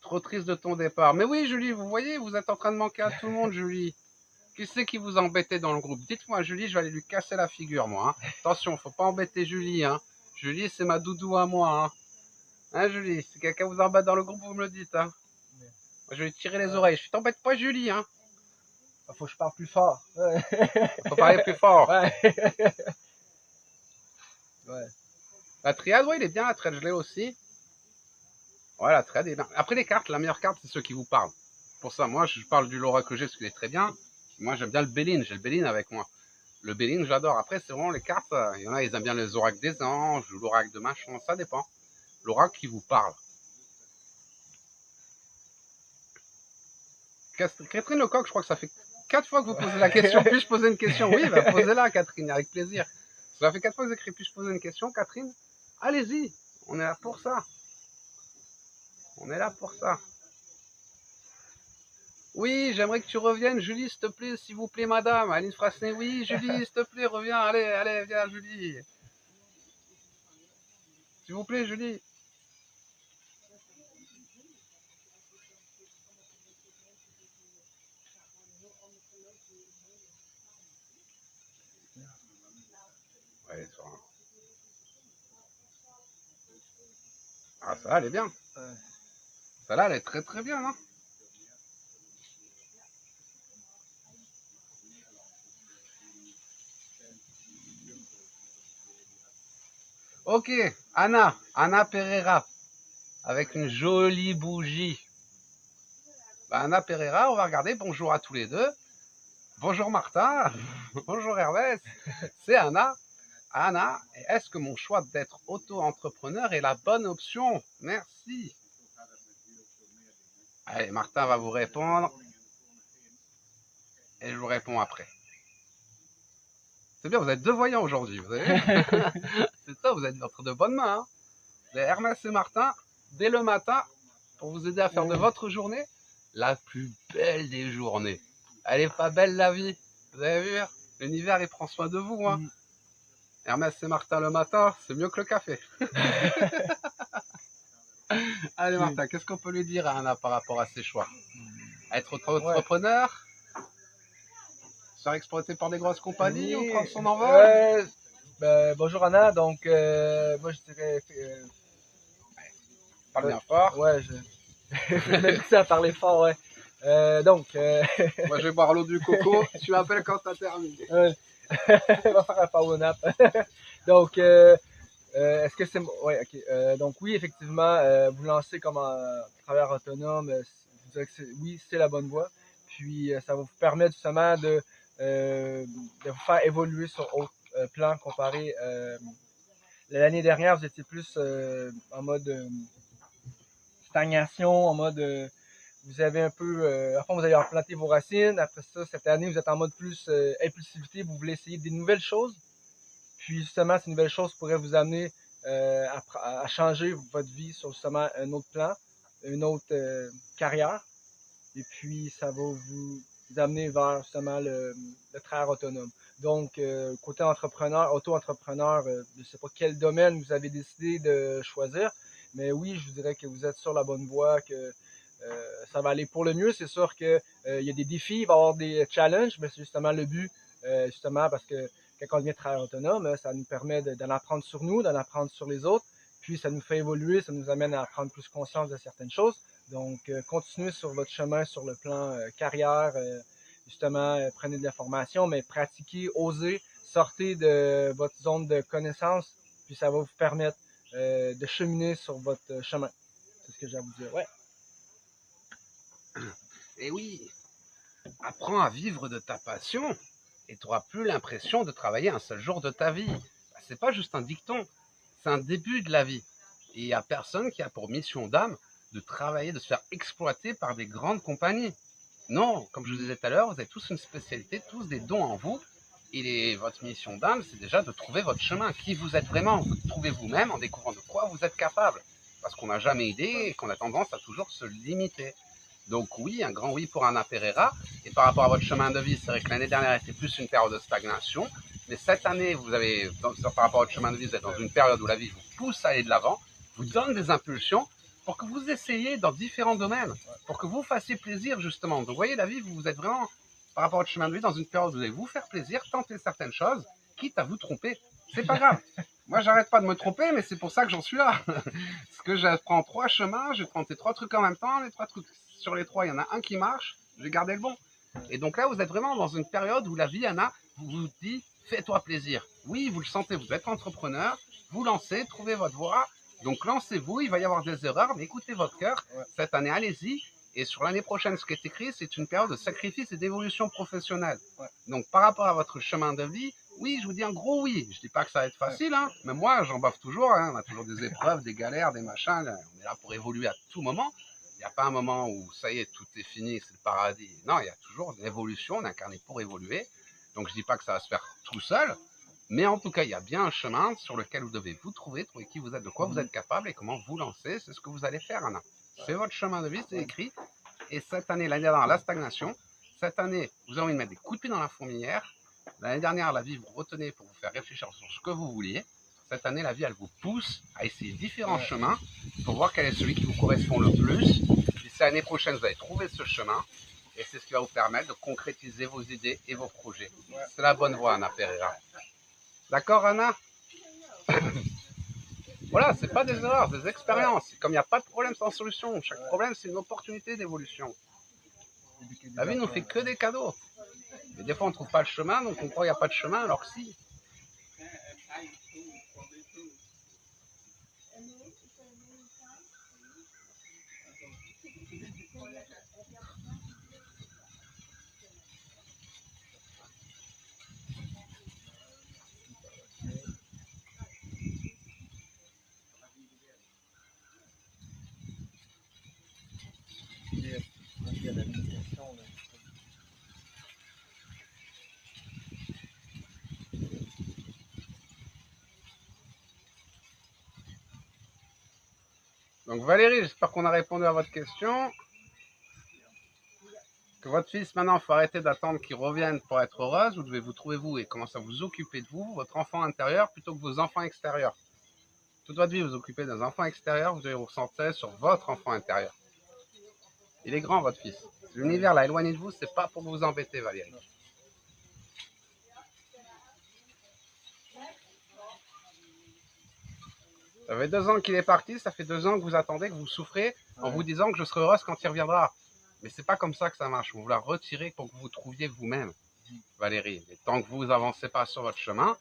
Trop triste de ton départ. Mais oui, Julie, vous voyez, vous êtes en train de manquer à tout le monde, Julie. Qui c'est qui vous embêtait dans le groupe? Dites-moi, Julie, je vais aller lui casser la figure, moi. Hein. Attention, faut pas embêter Julie. Hein. Julie, c'est ma doudou à moi. Hein, hein Julie, si quelqu'un vous embête dans le groupe, vous me le dites. Hein. Moi, je vais lui tirer les oreilles. Je t'embête pas, Julie. Hein. Faut que je parle plus fort. Faut parler plus fort. Ouais. Ouais. La triade, oui, il est bien. La triade, je l'ai aussi. Ouais, la triade est bien. Après, les cartes, la meilleure carte, c'est ceux qui vous parlent. Pour ça, moi, je parle du Laura que j'ai, parce qu'il est très bien. Moi, j'aime bien le Béline. J'ai le Béline avec moi. Le Béline, j'adore. Après, c'est vraiment les cartes. Il y en a, ils aiment bien les oracles des anges ou l'oracle de machin. Ça dépend. L'oracle qui vous parle. Catherine Lecoq, je crois que ça fait 4 fois que vous posez la question. Puis-je poser une question? Oui, bah, posez-la, Catherine, avec plaisir. Ça fait 4 fois que vous écrivez. Puis-je poser une question, Catherine? Allez-y. On est là pour ça. On est là pour ça. Oui, j'aimerais que tu reviennes, Julie, s'il te plaît, s'il vous plaît, madame. Aline Frasnet, oui, Julie, s'il te plaît, reviens, allez, allez, viens, Julie. S'il vous plaît, Julie. Ouais, ça va. Ah, ça, elle est bien. Celle-là, elle est très très bien, hein. Ok, Anna Pereira, avec une jolie bougie. Bah, Anna Pereira, on va regarder, bonjour à tous les deux. Bonjour Martin, bonjour Hermès, c'est Anna. Anna, est-ce que mon choix d'être auto-entrepreneur est la bonne option? Merci. Allez, Martin va vous répondre et je vous réponds après. C'est bien, vous êtes deux voyants aujourd'hui, vous savez. C'est ça, vous êtes entre de bonnes mains. Hein. Vous avez Hermès et Martin, dès le matin, pour vous aider à faire de votre journée la plus belle des journées. Elle est pas belle la vie, vous avez vu? L'univers, il prend soin de vous. Hein. Hermès et Martin le matin, c'est mieux que le café. Allez Martin, qu'est-ce qu'on peut lui dire à Anna par rapport à ses choix? Être auto-entrepreneur, se faire exploiter par des grosses compagnies ou prendre son envol? Bonjour Anna, donc moi je dirais... Parle bien fort. Ouais, je vais ça à parler fort, ouais. Donc... Moi je vais boire l'eau du coco, tu m'appelles quand t'as terminé. On va faire un power nap. Donc, est-ce que c'est... Ouais, ok. Donc oui, effectivement, vous lancez comme un travailleur autonome, je dirais que oui, c'est la bonne voie. Puis ça va vous permettre justement de vous faire évoluer sur autre plan comparé. L'année dernière, vous étiez plus en mode stagnation, en mode vous avez un peu, enfin vous avez implanté vos racines. Après ça, cette année, vous êtes en mode plus impulsivité, vous voulez essayer des nouvelles choses. Puis justement, ces nouvelles choses pourraient vous amener à changer votre vie sur justement un autre plan, une autre carrière. Et puis, ça va vous amener vers justement le travail autonome. Donc, côté entrepreneur, auto-entrepreneur, je ne sais pas quel domaine vous avez décidé de choisir, mais oui, je vous dirais que vous êtes sur la bonne voie, que ça va aller pour le mieux. C'est sûr qu'il y a des défis, il va y avoir des challenges, mais c'est justement le but, justement, parce que quand on devient travailleur autonome, ça nous permet d'en apprendre sur nous, d'en apprendre sur les autres, puis ça nous fait évoluer, ça nous amène à prendre plus conscience de certaines choses. Donc, continuez sur votre chemin sur le plan carrière, justement, prenez de l'information, mais pratiquez, osez, sortez de votre zone de connaissance, puis ça va vous permettre de cheminer sur votre chemin. C'est ce que j'ai à vous dire. Ouais. Et oui, apprends à vivre de ta passion et tu n'auras plus l'impression de travailler un seul jour de ta vie. C'est pas juste un dicton, c'est un début de la vie. Et il n'y a personne qui a pour mission d'âme de travailler, de se faire exploiter par des grandes compagnies. Non, comme je vous disais tout à l'heure, vous avez tous une spécialité, tous des dons en vous. Et votre mission d'âme, c'est déjà de trouver votre chemin, qui vous êtes vraiment. Vous trouvez vous-même en découvrant de quoi vous êtes capable. Parce qu'on n'a jamais idée et qu'on a tendance à toujours se limiter. Donc oui, un grand oui pour Anna Pereira. Et par rapport à votre chemin de vie, c'est vrai que l'année dernière était plus une période de stagnation. Mais cette année, vous avez, par rapport à votre chemin de vie, vous êtes dans une période où la vie vous pousse à aller de l'avant, vous donne des impulsions pour que vous essayiez dans différents domaines, pour que vous fassiez plaisir justement. Donc vous voyez, la vie, vous êtes vraiment, par rapport à votre chemin de vie, dans une période où vous allez vous faire plaisir, tenter certaines choses, quitte à vous tromper. C'est pas grave. Moi, j'arrête pas de me tromper, mais c'est pour ça que j'en suis là. Parce que je prends 3 chemins, je tente 3 trucs en même temps, les 3 trucs sur les 3, il y en a un qui marche, je vais garder le bon. Et donc là, vous êtes vraiment dans une période où la vie, Anna, vous dit, fais-toi plaisir. Oui, vous le sentez, vous êtes entrepreneur, vous lancez, trouvez votre voie. Donc lancez-vous, il va y avoir des erreurs, mais écoutez votre cœur. Cette année, allez-y. Et sur l'année prochaine, ce qui est écrit, c'est une période de sacrifice et d'évolution professionnelle. Donc par rapport à votre chemin de vie, oui, je vous dis un gros oui. Je dis pas que ça va être facile, hein, mais moi, j'en baffe toujours. Hein. On a toujours des épreuves, des galères, des machins. Là. On est là pour évoluer à tout moment. Il n'y a pas un moment où ça y est, tout est fini, c'est le paradis. Non, il y a toujours une évolution, on est incarné pour évoluer. Donc je dis pas que ça va se faire tout seul, mais en tout cas, il y a bien un chemin sur lequel vous devez vous trouver qui vous êtes, de quoi vous êtes capable et comment vous lancer. C'est ce que vous allez faire, Anna. C'est votre chemin de vie, c'est écrit. Et cette année, l'année dernière, la stagnation. Cette année, vous avez envie de mettre des coups de pied dans la fourmilière. L'année dernière, la vie vous retenait pour vous faire réfléchir sur ce que vous vouliez. Cette année, la vie, elle vous pousse à essayer différents chemins pour voir quel est celui qui vous correspond le plus. Puis c'est l'année prochaine, vous allez trouver ce chemin. Et c'est ce qui va vous permettre de concrétiser vos idées et vos projets. C'est la bonne voie, Anna Pereira. D'accord, Anna? Voilà, c'est pas des erreurs, des expériences. Comme il n'y a pas de problème sans solution. Chaque problème, c'est une opportunité d'évolution. La vie nous fait que des cadeaux. Et des fois, on ne trouve pas le chemin, donc on croit qu'il n'y a pas de chemin, alors que si. Donc Valérie, j'espère qu'on a répondu à votre question. Que votre fils, maintenant, il faut arrêter d'attendre qu'il revienne pour être heureuse. Vous devez vous trouver vous et commencer à vous occuper de vous, votre enfant intérieur, plutôt que vos enfants extérieurs. Toute votre vie, vous occupez d'un enfant extérieur, vous devez vous concentrer sur votre enfant intérieur. Il est grand, votre fils. L'univers l'a éloigné de vous, c'est pas pour vous embêter, Valérie. Ça fait 2 ans qu'il est parti, ça fait 2 ans que vous attendez, que vous souffrez, en vous disant que je serai heureuse quand il reviendra. Mais c'est pas comme ça que ça marche. Vous la retirez pour que vous trouviez vous-même, Valérie. Et tant que vous n'avancez pas sur votre chemin,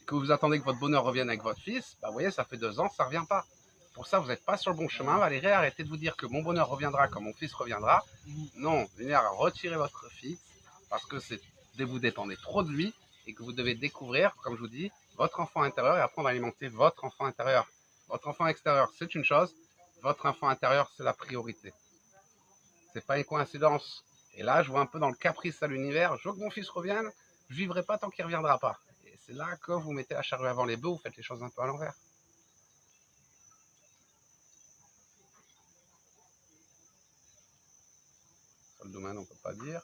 que vous attendez que votre bonheur revienne avec votre fils, bah vous voyez, ça fait 2 ans, ça ne revient pas. Pour ça, vous n'êtes pas sur le bon chemin, Valérie. Arrêtez de vous dire que mon bonheur reviendra quand mon fils reviendra. Non, l'univers a retiré votre fils parce que vous dépendez trop de lui et que vous devez découvrir, comme je vous dis, votre enfant intérieur et apprendre à alimenter votre enfant intérieur. Votre enfant extérieur, c'est une chose. Votre enfant intérieur, c'est la priorité. C'est pas une coïncidence. Et là, je vois un peu dans le caprice à l'univers. Je veux que mon fils revienne, je ne vivrai pas tant qu'il ne reviendra pas. Et c'est là que vous mettez la charrue avant les bœufs, vous faites les choses un peu à l'envers. Sur le domaine, on ne peut pas dire.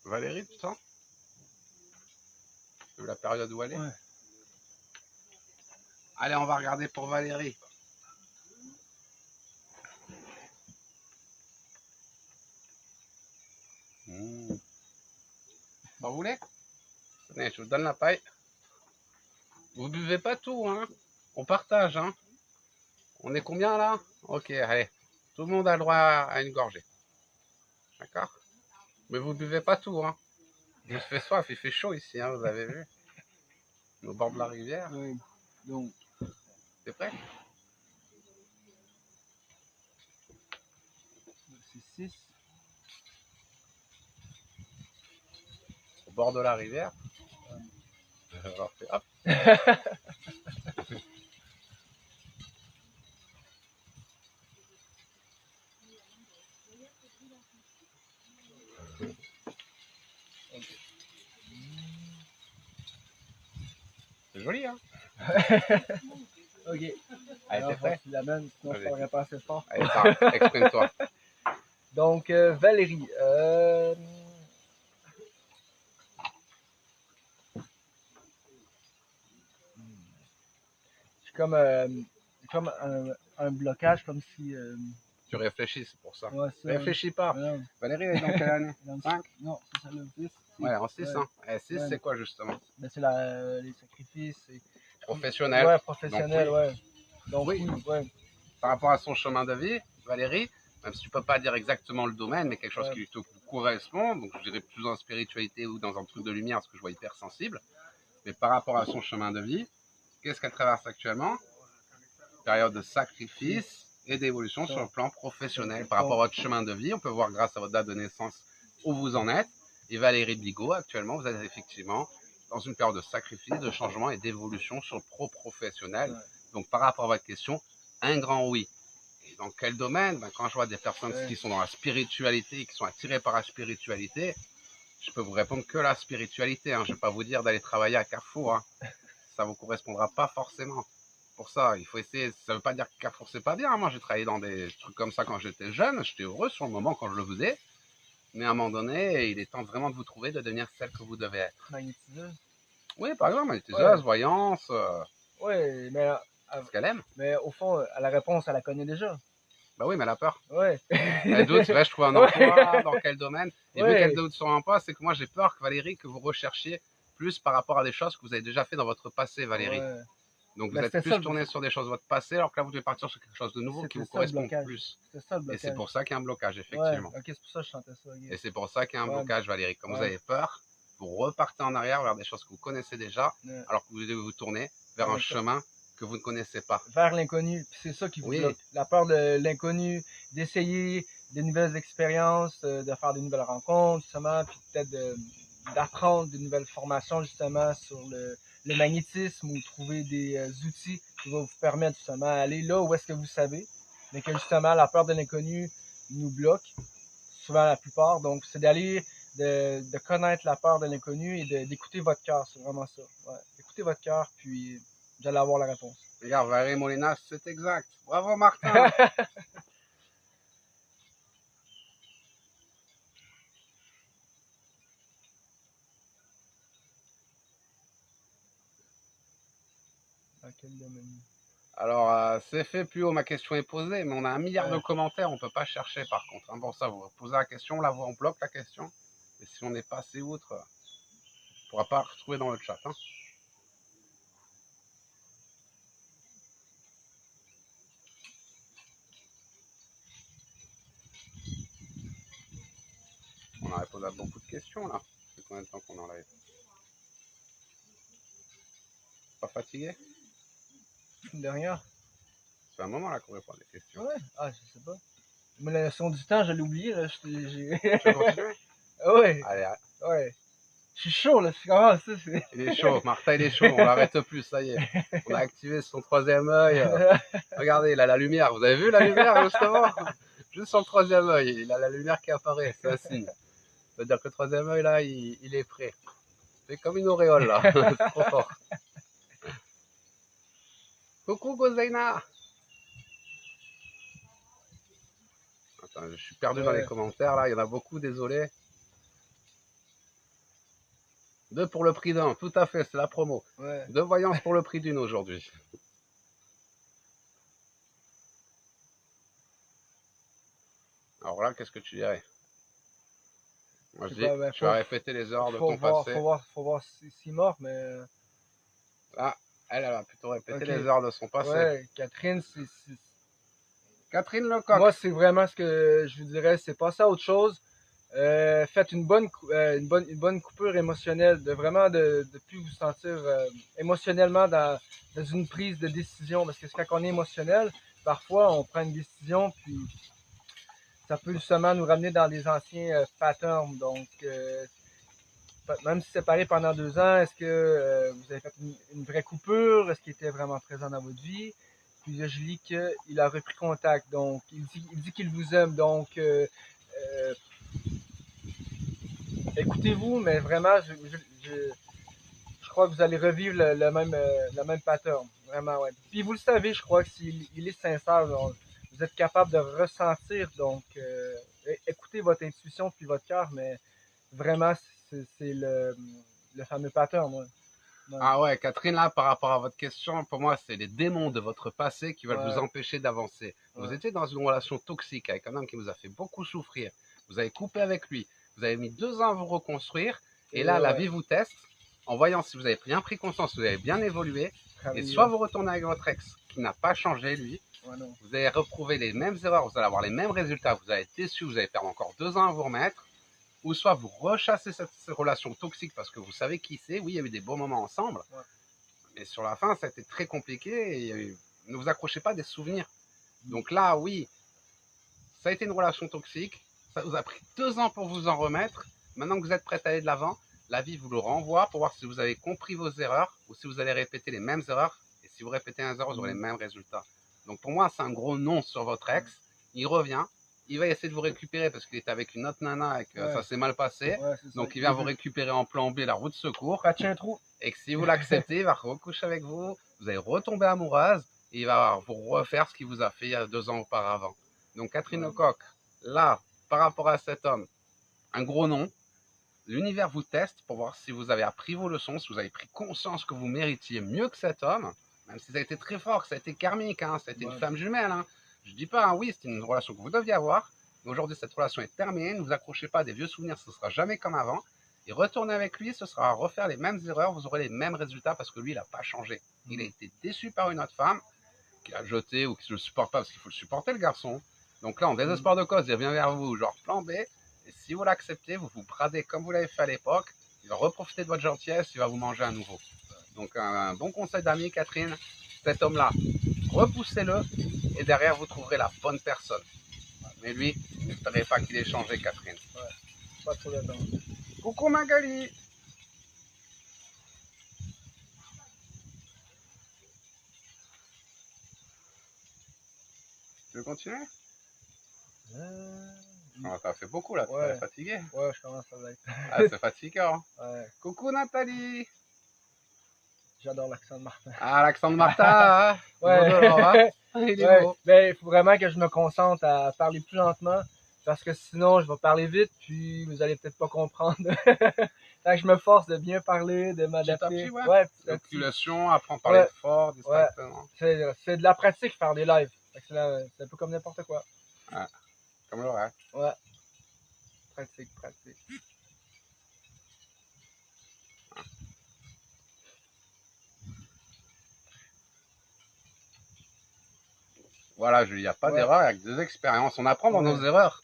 Valérie, tu sens? Tu veux la période où elle est? Ouais. Allez, on va regarder pour Valérie. Vous voulez? Tenez, je vous donne la paille. Vous buvez pas tout, hein? On partage, hein? On est combien là? Ok, allez. Tout le monde a le droit à une gorgée. D'accord? Mais vous buvez pas tout, hein? Il fait soif, il fait chaud ici, hein, vous avez vu? Au bord de la rivière. Oui. Donc, T'es prêt? c'est 6. Au bord de la rivière. Alors, hop. C'est joli, hein? Ok. Allez, t'es prêt? La même, sinon je parlerai pas assez fort. Allez, parle, exprime-toi. Donc, Valérie, c'est comme un blocage, comme si... Tu réfléchis, c'est pour ça. Ouais, Réfléchis pas. Ouais. Valérie, elle est dans quelle année? 5? Non, c'est ça le 6. Ouais, en 6, ouais. hein. Et 6, Ouais. c'est quoi, justement? Ben, c'est les sacrifices. Professionnel. Ouais, professionnel, Donc, oui. ouais. Donc, Oui. Ouais. Par rapport à son chemin de vie, Valérie, même si tu peux pas dire exactement le domaine, mais quelque chose qui te correspond, donc je dirais plus en spiritualité ou dans un truc de lumière, parce que je vois hyper sensible, mais par rapport à son chemin de vie, qu'est-ce qu'elle traverse actuellement? Période de sacrifice et d'évolution sur le plan professionnel. Par rapport à votre chemin de vie, on peut voir grâce à votre date de naissance où vous en êtes. Et Valérie Bigot, actuellement, vous êtes effectivement dans une période de sacrifice, de changement et d'évolution sur le pro-professionnel. Ouais. Donc par rapport à votre question, un grand oui. Et dans quel domaine? Ben, quand je vois des personnes qui sont dans la spiritualité, qui sont attirées par la spiritualité, je peux vous répondre que la spiritualité. Hein. Je ne vais pas vous dire d'aller travailler à Carrefour. Hein. Ça ne vous correspondra pas forcément. Pour ça, il faut essayer. Ça ne veut pas dire que Carrefour, c'est pas bien. Moi, j'ai travaillé dans des trucs comme ça quand j'étais jeune. J'étais heureux sur le moment quand je le faisais. Mais à un moment donné, il est temps vraiment de vous trouver, de devenir celle que vous devez être. Magnétiseuse? Oui, par exemple, magnétiseuse, voyance. Oui, mais... ce qu'elle aime. Mais au fond, la réponse, elle la connaît déjà. Bah oui, mais elle a peur. Ouais. Elle doute, je trouve un emploi, dans quel domaine. Et vu qu'elle doute sur un emploi, c'est que moi j'ai peur que Valérie, que vous recherchiez plus par rapport à des choses que vous avez déjà fait dans votre passé, Valérie. Ouais. Donc vous êtes plus tourné sur des choses de votre passé, alors que là vous devez partir sur quelque chose de nouveau qui vous correspond plus. Ça, le blocage. Et c'est pour ça qu'il y a un blocage, effectivement. Ouais. Ok, c'est pour ça que je chantais ça. Okay. Et c'est pour ça qu'il y a un blocage, Valérie. Comme vous avez peur, vous repartez en arrière vers des choses que vous connaissez déjà, alors que vous devez vous tourner vers un chemin que vous ne connaissez pas. Vers l'inconnu, c'est ça qui vous bloque. La peur de l'inconnu, d'essayer de nouvelles expériences, de faire de nouvelles rencontres, justement, puis peut-être d'apprendre de nouvelles formations, justement, sur le magnétisme ou trouver des outils qui vont vous permettre, justement, d'aller là où est-ce que vous savez, mais que, justement, la peur de l'inconnu nous bloque, souvent la plupart. Donc, c'est d'aller de connaître la peur de l'inconnu et d'écouter votre cœur, c'est vraiment ça. Ouais. Écoutez votre cœur, puis vous allez avoir la réponse. Regarde, Valérie Molinas, c'est exact. Bravo Martin. Dans quel domaine? Alors, c'est fait plus haut, ma question est posée, mais on a 1 milliard de Ouais. commentaires, on peut pas chercher par contre. Hein. Bon, ça, vous posez la question, là, on bloque la question. Et si on est passé outre, on pourra pas retrouver dans le chat. Hein. On a répondu à beaucoup de questions, là. Ça fait combien de temps qu'on en live? Pas fatigué? De rien. Ça fait un moment, là, qu'on répond à des questions. Ouais. Ah, je sais pas. Mais la notion du temps, je l'ai oublié, là. Tu veux continuer? Ouais. Allez, Ouais. Je suis chaud, là. C'est comment ça? il est chaud, Martin, il est chaud, on l'arrête plus, ça y est. On a activé son 3e œil. Regardez, il a la lumière, vous avez vu la lumière, justement? Juste sur le 3e œil, il a la lumière qui apparaît, c'est un signe. Ça veut dire que le 3e œil, là, il est prêt. C'est comme une auréole, là. C'est trop fort. Coucou, Gozaina. Attends, je suis perdu dans les commentaires, là. Il y en a beaucoup, désolé. 2 pour le prix d'un, tout à fait, c'est la promo. Ouais. 2 voyances pour le prix d'une aujourd'hui. Alors là, qu'est-ce que tu dirais? Moi, je dis, tu vas répéter les heures de ton passé. Faut voir s'il mort, mais... Ah, elle va plutôt répéter les heures de son passé. Ouais, Catherine, Catherine Lecoq. Moi, c'est vraiment ce que je vous dirais, c'est passer à autre chose. Faites une bonne coupure émotionnelle, de plus vous sentir émotionnellement dans une prise de décision, parce que quand on est émotionnel, parfois on prend une décision, puis ça peut justement nous ramener dans des anciens patterns. Donc, même si séparé pendant 2 ans, est-ce que vous avez fait une vraie coupure? Est-ce qu'il était vraiment présent dans votre vie? Puis là, je lis qu'il a repris contact, donc il dit qu'il vous aime, donc écoutez-vous, mais vraiment, je crois que vous allez revivre le même pattern, vraiment, ouais. Puis vous le savez, je crois que s'il est sincère, donc, vous êtes capable de ressentir, donc écoutez votre intuition puis votre cœur, mais vraiment, c'est le fameux pattern, ouais. Ouais. Ah ouais, Catherine, là, par rapport à votre question, pour moi, c'est les démons de votre passé qui veulent vous empêcher d'avancer. Vous étiez dans une relation toxique avec un homme qui vous a fait beaucoup souffrir. Vous avez coupé avec lui. Vous avez mis 2 ans à vous reconstruire. Et là, la vie vous teste en voyant si vous avez bien pris conscience, vous avez bien évolué. Et soit vous retournez avec votre ex qui n'a pas changé, lui. Vous allez retrouver les mêmes erreurs, vous allez avoir les mêmes résultats. Vous allez être déçu, vous allez perdre encore 2 ans à vous remettre. Ou soit vous rechassez cette relation toxique parce que vous savez qui c'est. Oui, il y a eu des bons moments ensemble, mais sur la fin, ça a été très compliqué et ne vous accrochez pas des souvenirs. Donc là, oui, ça a été une relation toxique. Ça vous a pris 2 ans pour vous en remettre. Maintenant que vous êtes prêt à aller de l'avant, la vie vous le renvoie pour voir si vous avez compris vos erreurs ou si vous allez répéter les mêmes erreurs. Et si vous répétez les erreurs, vous aurez les mêmes résultats. Donc pour moi, c'est un gros non sur votre ex. Il revient. Il va essayer de vous récupérer parce qu'il était avec une autre nana et que ça s'est mal passé. Donc il vient vous récupérer en plan B, la roue de secours. Un trou. Et que si vous l'acceptez, il va recoucher avec vous. Vous allez retomber amoureuse et il va vous refaire ce qu'il vous a fait il y a 2 ans auparavant. Donc Catherine Lecoq, là, par rapport à cet homme, un gros non. L'univers vous teste pour voir si vous avez appris vos leçons, si vous avez pris conscience que vous méritiez mieux que cet homme, même si ça a été très fort, que ça a été karmique, hein, ça a été une femme jumelle. Hein. Je dis pas, hein, oui, c'était une relation que vous deviez avoir, mais aujourd'hui cette relation est terminée, ne vous accrochez pas à des vieux souvenirs, ce sera jamais comme avant, et retourner avec lui, ce sera refaire les mêmes erreurs, vous aurez les mêmes résultats parce que lui, il n'a pas changé. Il a été déçu par une autre femme, qu'il a jeté ou qu'il ne le supporte pas parce qu'il faut le supporter, le garçon. Donc là, en désespoir de cause, il revient vers vous, genre plan B. Et si vous l'acceptez, vous vous bradez comme vous l'avez fait à l'époque. Il va reprofiter de votre gentillesse, il va vous manger à nouveau. Donc un bon conseil d'ami, Catherine, cet homme-là, repoussez-le et derrière, vous trouverez la bonne personne. Mais lui, n'espérez pas qu'il ait changé, Catherine. Ouais, pas trop d'attente. Coucou Magali. Tu veux continuer? Ah, t'as fait beaucoup là, Ouais. t'es fatigué. Ouais, je commence à l'être. Ah, c'est fatigant. Ouais. Coucou Nathalie. J'adore l'accent de Martin. Ah, l'accent de Martin, hein. Ouais. Beau, hein. Il est Ouais. beau. Ben, il faut vraiment que je me concentre à parler plus lentement parce que sinon, je vais parler vite puis vous allez peut-être pas comprendre. Fait que je me force de bien parler, de m'adapter. Petit à petit, ouais. Ouais, petit à petit. Population, apprends à parler Ouais. fort, distinctement. C'est de la pratique faire des lives. Fait que c'est un peu comme n'importe quoi. Ouais. Comme le reste. Ouais. Pratique, pratique. Voilà, Julie, il n'y a pas Ouais. d'erreur, avec des expériences. On apprend dans Ouais. nos erreurs.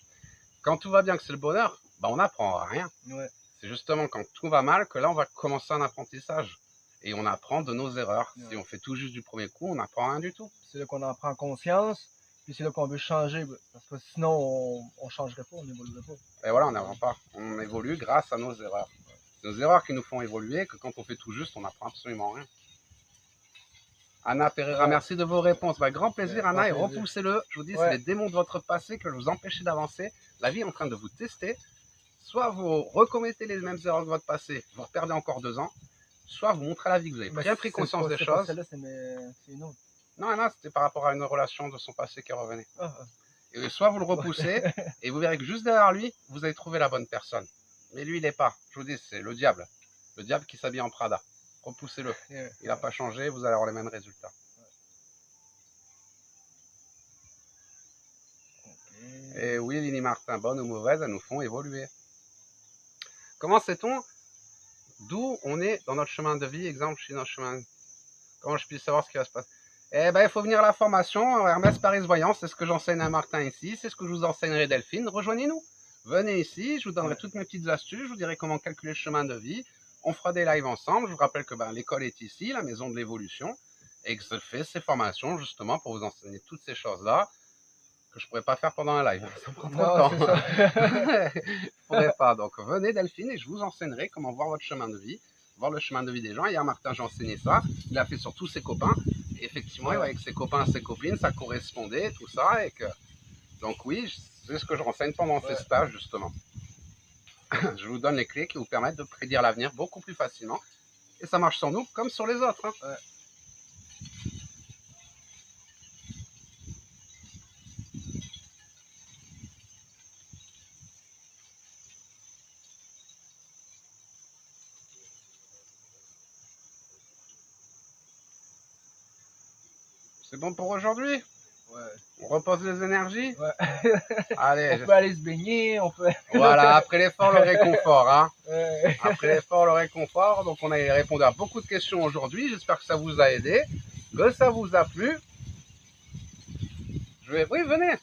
Quand tout va bien, que c'est le bonheur, bah on n'apprend rien. Ouais. C'est justement quand tout va mal que là, on va commencer un apprentissage. Et on apprend de nos erreurs. Ouais. Si on fait tout juste du premier coup, on n'apprend rien du tout. C'est là qu'on en prend conscience, puis c'est là qu'on veut changer. Parce que sinon, on changerait pas, on n'évoluerait pas. Et voilà, on n'avance pas. On évolue grâce à nos erreurs. C'est nos erreurs qui nous font évoluer, que quand on fait tout juste, on n'apprend absolument rien. Anna Pereira, Ouais. merci de vos réponses. Bah, grand plaisir, Ouais, Anna, et grand plaisir. repoussez-le. Je vous dis, Ouais. c'est les démons de votre passé que vous empêchez d'avancer. La vie est en train de vous tester. Soit vous recommettez les mêmes erreurs que votre passé, vous reperdez encore 2 ans, soit vous montrez à la vie que vous avez bien pris conscience des choses. Celle-là, c'est une autre. Non, Anna, c'était par rapport à une relation de son passé qui revenait. Ah, Et soit vous le repoussez, et vous verrez que juste derrière lui, vous allez trouver la bonne personne. Mais lui, il n'est pas. Je vous dis, c'est le diable. Le diable qui s'habille en Prada. Repoussez-le. Yeah. Il n'a pas changé, vous allez avoir les mêmes résultats. Okay. Et oui, Lily Martin, bonne ou mauvaise, elles nous font évoluer. Comment sait-on d'où on est dans notre chemin de vie? Exemple, je suis dans le chemin. Comment je puis savoir ce qui va se passer? Eh ben, il faut venir à la formation Hermès Paris Voyance. C'est ce que j'enseigne à Martin ici. C'est ce que je vous enseignerai, Delphine. Rejoignez-nous. Venez ici. Je vous donnerai toutes mes petites astuces. Je vous dirai comment calculer le chemin de vie. On fera des lives ensemble. Je vous rappelle que l'école est ici, la maison de l'évolution, et que je fais ces formations justement pour vous enseigner toutes ces choses-là que je pourrais pas faire pendant un live. Ça prend trop de temps. Je pourrais pas. Donc venez, Delphine, et je vous enseignerai comment voir votre chemin de vie, voir le chemin de vie des gens. Hier, Martin, j'ai enseigné ça. Il a fait sur tous ses copains. Et effectivement, avec ses copains et ses copines, ça correspondait, tout ça. Et que... Donc oui, c'est ce que je renseigne pendant ces stages, justement. Je vous donne les clés qui vous permettent de prédire l'avenir beaucoup plus facilement. Et ça marche sur nous comme sur les autres. Hein. Ouais. C'est bon pour aujourd'hui? Ouais. On repose les énergies? Ouais. Allez. On peut aller se baigner, on peut... Voilà, après l'effort, le réconfort. Hein. Ouais. Après l'effort, le réconfort. Donc on a répondu à beaucoup de questions aujourd'hui. J'espère que ça vous a aidé, que ça vous a plu. Oui, venez.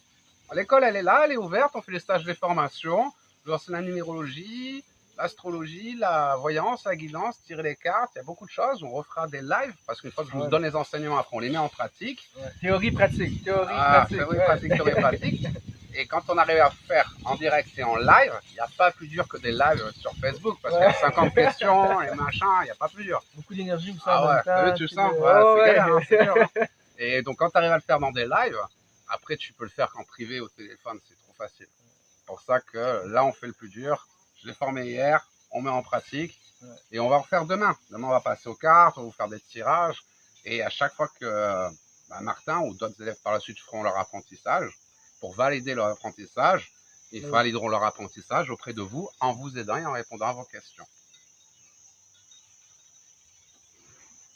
L'école, elle est là, elle est ouverte. On fait les stages de formation. Je vous enseigne la numérologie, l'astrologie, la voyance, la guidance, tirer les cartes. Il y a beaucoup de choses. On refera des lives parce qu'une fois que je vous donne les enseignements, après on les met en pratique. Ouais. Théorie, pratique. Théorie, pratique. Théorie, pratique, théorie, pratique. Et quand on arrive à faire en direct et en live, il n'y a pas plus dur que des lives sur Facebook parce qu'il y a 50 questions et machin, il n'y a pas plus dur. Beaucoup d'énergie, me Ah ouais, temps, tu sens, c'est dur. Hein. Et donc quand tu arrives à le faire dans des lives, après tu peux le faire en privé au téléphone, c'est trop facile. C'est pour ça que là on fait le plus dur. Je l'ai formé hier, on met en pratique et on va en refaire demain. Demain on va passer aux cartes, on va vous faire des tirages et à chaque fois que Martin ou d'autres élèves par la suite feront leur apprentissage, pour valider leur apprentissage, ils valideront leur apprentissage auprès de vous en vous aidant et en répondant à vos questions.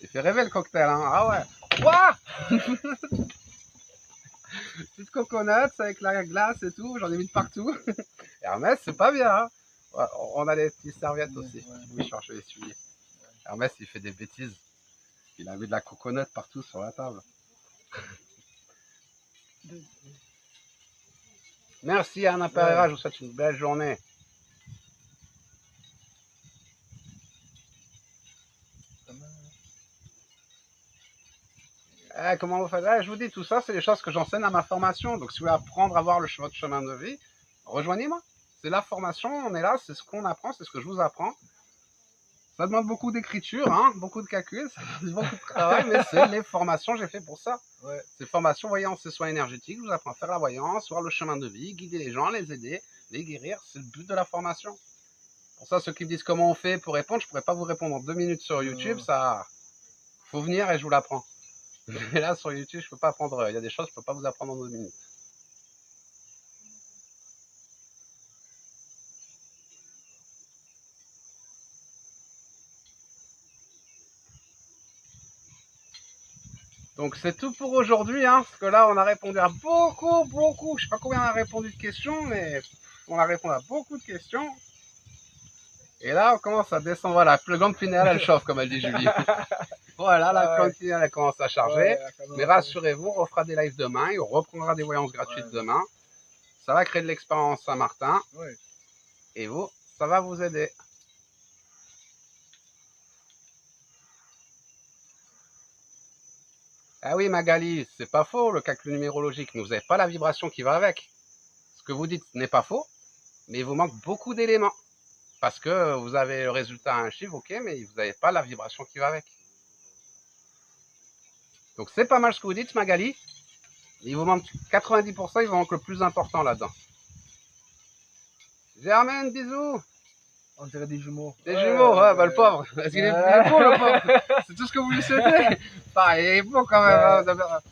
Il fait rêver le cocktail, hein? Ah ouais. Ouah. Petite coconut avec la glace et tout, j'en ai mis de partout. Hermès, c'est pas bien. Hein? Ouais, on a des petites serviettes aussi. Oui, je vais essuyer. Hermès, il fait des bêtises. Il a mis de la coconut partout sur la table. Merci Anna Pereira, je vous souhaite une belle journée. Comment vous faites? Je vous dis, tout ça, c'est les choses que j'enseigne à ma formation. Donc, si vous voulez apprendre à voir votre chemin de vie, rejoignez-moi. C'est la formation, on est là, c'est ce qu'on apprend, c'est ce que je vous apprends. Ça demande beaucoup d'écriture, hein, beaucoup de calculs, ça demande beaucoup de travail, mais c'est les formations, j'ai fait pour ça. Ouais. Ces formations voyance et soins énergétiques, je vous apprends à faire la voyance, voir le chemin de vie, guider les gens, les aider, les guérir, c'est le but de la formation. Pour ça, ceux qui me disent comment on fait pour répondre, je pourrais pas vous répondre en 2 minutes sur YouTube, ça, faut venir et je vous l'apprends. Mais là, sur YouTube, je peux pas apprendre, il y a des choses que je peux pas vous apprendre en 2 minutes. Donc c'est tout pour aujourd'hui, hein, parce que là on a répondu à beaucoup, je sais pas combien on a répondu de questions, mais on a répondu à beaucoup de questions. Et là on commence à descendre, voilà, la glande pinéale elle chauffe comme elle dit Julie. Voilà, la glande pinéale elle commence à charger, mais rassurez-vous, on refera des lives demain, et on reprendra des voyances gratuites demain. Ça va créer de l'expérience Saint-Martin, et vous, ça va vous aider. Ah oui Magali, c'est pas faux le calcul numérologique, mais vous n'avez pas la vibration qui va avec. Ce que vous dites n'est pas faux, mais il vous manque beaucoup d'éléments. Parce que vous avez le résultat à un chiffre, ok, mais vous n'avez pas la vibration qui va avec. Donc c'est pas mal ce que vous dites Magali. Il vous manque 90%, il vous manque le plus important là-dedans. Germaine, bisous. On dirait des jumeaux. Des jumeaux, ouais, bah le pauvre. Parce qu'il est beau le pauvre. C'est tout ce que vous lui souhaitez. Enfin, il est beau quand même.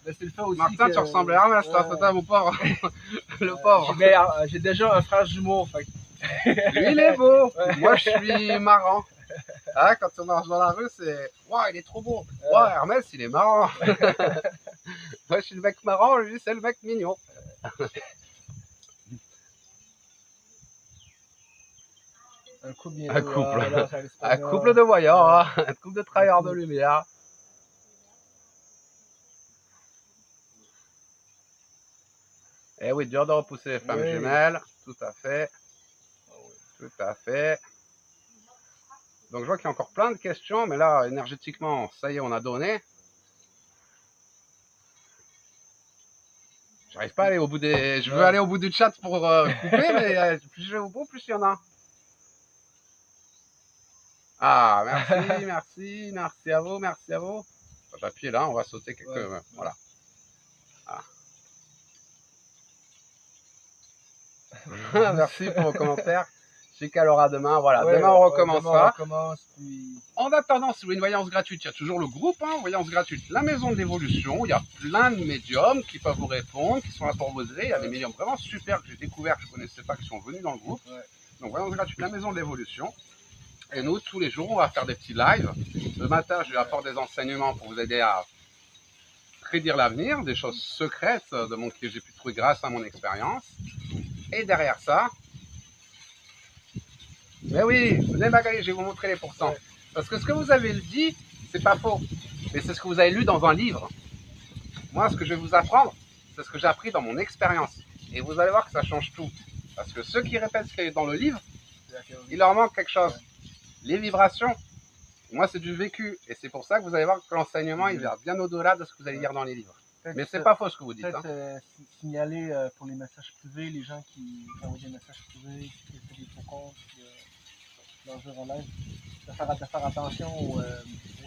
C'est le fait aussi. Martin, tu ressembles à Hermès, toi, mon pauvre. Le pauvre. J'ai déjà un frère jumeau. Fait. Lui, il est beau. Moi, je suis marrant. Ah, quand on marche dans la rue, c'est waouh, il est trop beau. Waouh, Hermès, il est marrant. Moi, je suis le mec marrant, lui, c'est le mec mignon. Un couple bien. Un couple. Un couple de voyants, hein. Un couple de travailleurs de lumière. Eh oui, dur de repousser les femmes jumelles. Tout à fait. Tout à fait. Donc je vois qu'il y a encore plein de questions, mais là, énergétiquement, ça y est, on a donné. J'arrive pas à aller au bout des... Je veux aller au bout du chat pour couper, mais plus je vais au bout, plus il y en a. Ah, merci à vous, merci à vous. J'appuie là, on va sauter quelques... Voilà. Ah. Merci pour vos commentaires. Je sais qu'elle aura demain, voilà. Demain on recommencera. En attendant, si vous voulez une voyance gratuite, il y a toujours le groupe, hein, voyance gratuite, la maison de l'évolution. Il y a plein de médiums qui peuvent vous répondre, qui sont là pour vous aider. Il y a des médiums vraiment super que j'ai découvert, que je ne connaissais pas, qui sont venus dans le groupe. Donc voyance gratuite, la maison de l'évolution. Et nous, tous les jours, on va faire des petits lives. Le matin, je lui apporte des enseignements pour vous aider à prédire l'avenir, des choses secrètes que j'ai pu trouver grâce à mon expérience. Et derrière ça, mais oui, venez Magali, je vais vous montrer les pourcents. Parce que ce que vous avez dit, c'est pas faux. Mais c'est ce que vous avez lu dans un livre. Moi, ce que je vais vous apprendre, c'est ce que j'ai appris dans mon expérience. Et vous allez voir que ça change tout. Parce que ceux qui répètent ce qu'il y a dans le livre, il leur manque quelque chose. Les vibrations, moi c'est du vécu. Et c'est pour ça que vous allez voir que l'enseignement, il va bien au-delà de ce que vous allez lire dans les livres. Mais c'est pas faux ce que vous dites. Peut-être signaler pour les messages privés, les gens qui envoient des messages privés, qui font des faux comptes, dans le en live, de faire attention aux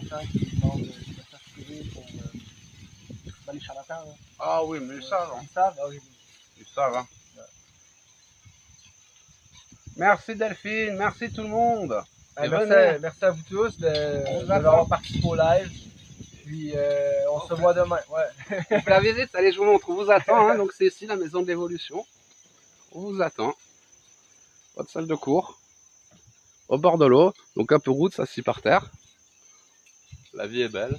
gens qui demandent des messages privés pour les charlatans. Hein. Ah oui, mais ils savent. Ils savent, ils savent. Hein. Merci Delphine, merci tout le monde. Merci à vous tous d'avoir participé au live. Puis on se voit demain. Pour la visite, allez, je vous montre, on vous attend. Hein, donc c'est ici la maison de l'évolution. On vous attend. Votre salle de cours. Au bord de l'eau. Donc un peu route, assis par terre. La vie est belle.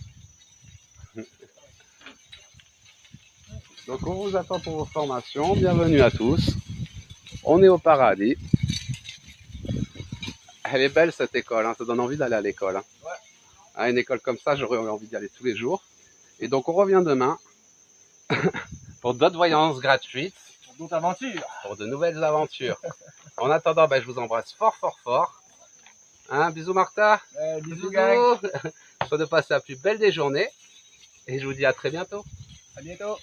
Donc on vous attend pour vos formations. Bienvenue à tous. On est au paradis. Elle est belle cette école, hein, ça donne envie d'aller à l'école. Hein. À une école comme ça, j'aurais envie d'y aller tous les jours. Et donc on revient demain pour d'autres voyances gratuites. Pour d'autres aventures. Pour de nouvelles aventures. En attendant, je vous embrasse fort, fort, fort. Hein, bisous Martha. Bisous gang. Je souhaite de passer la plus belle des journées. Et je vous dis à très bientôt. À bientôt.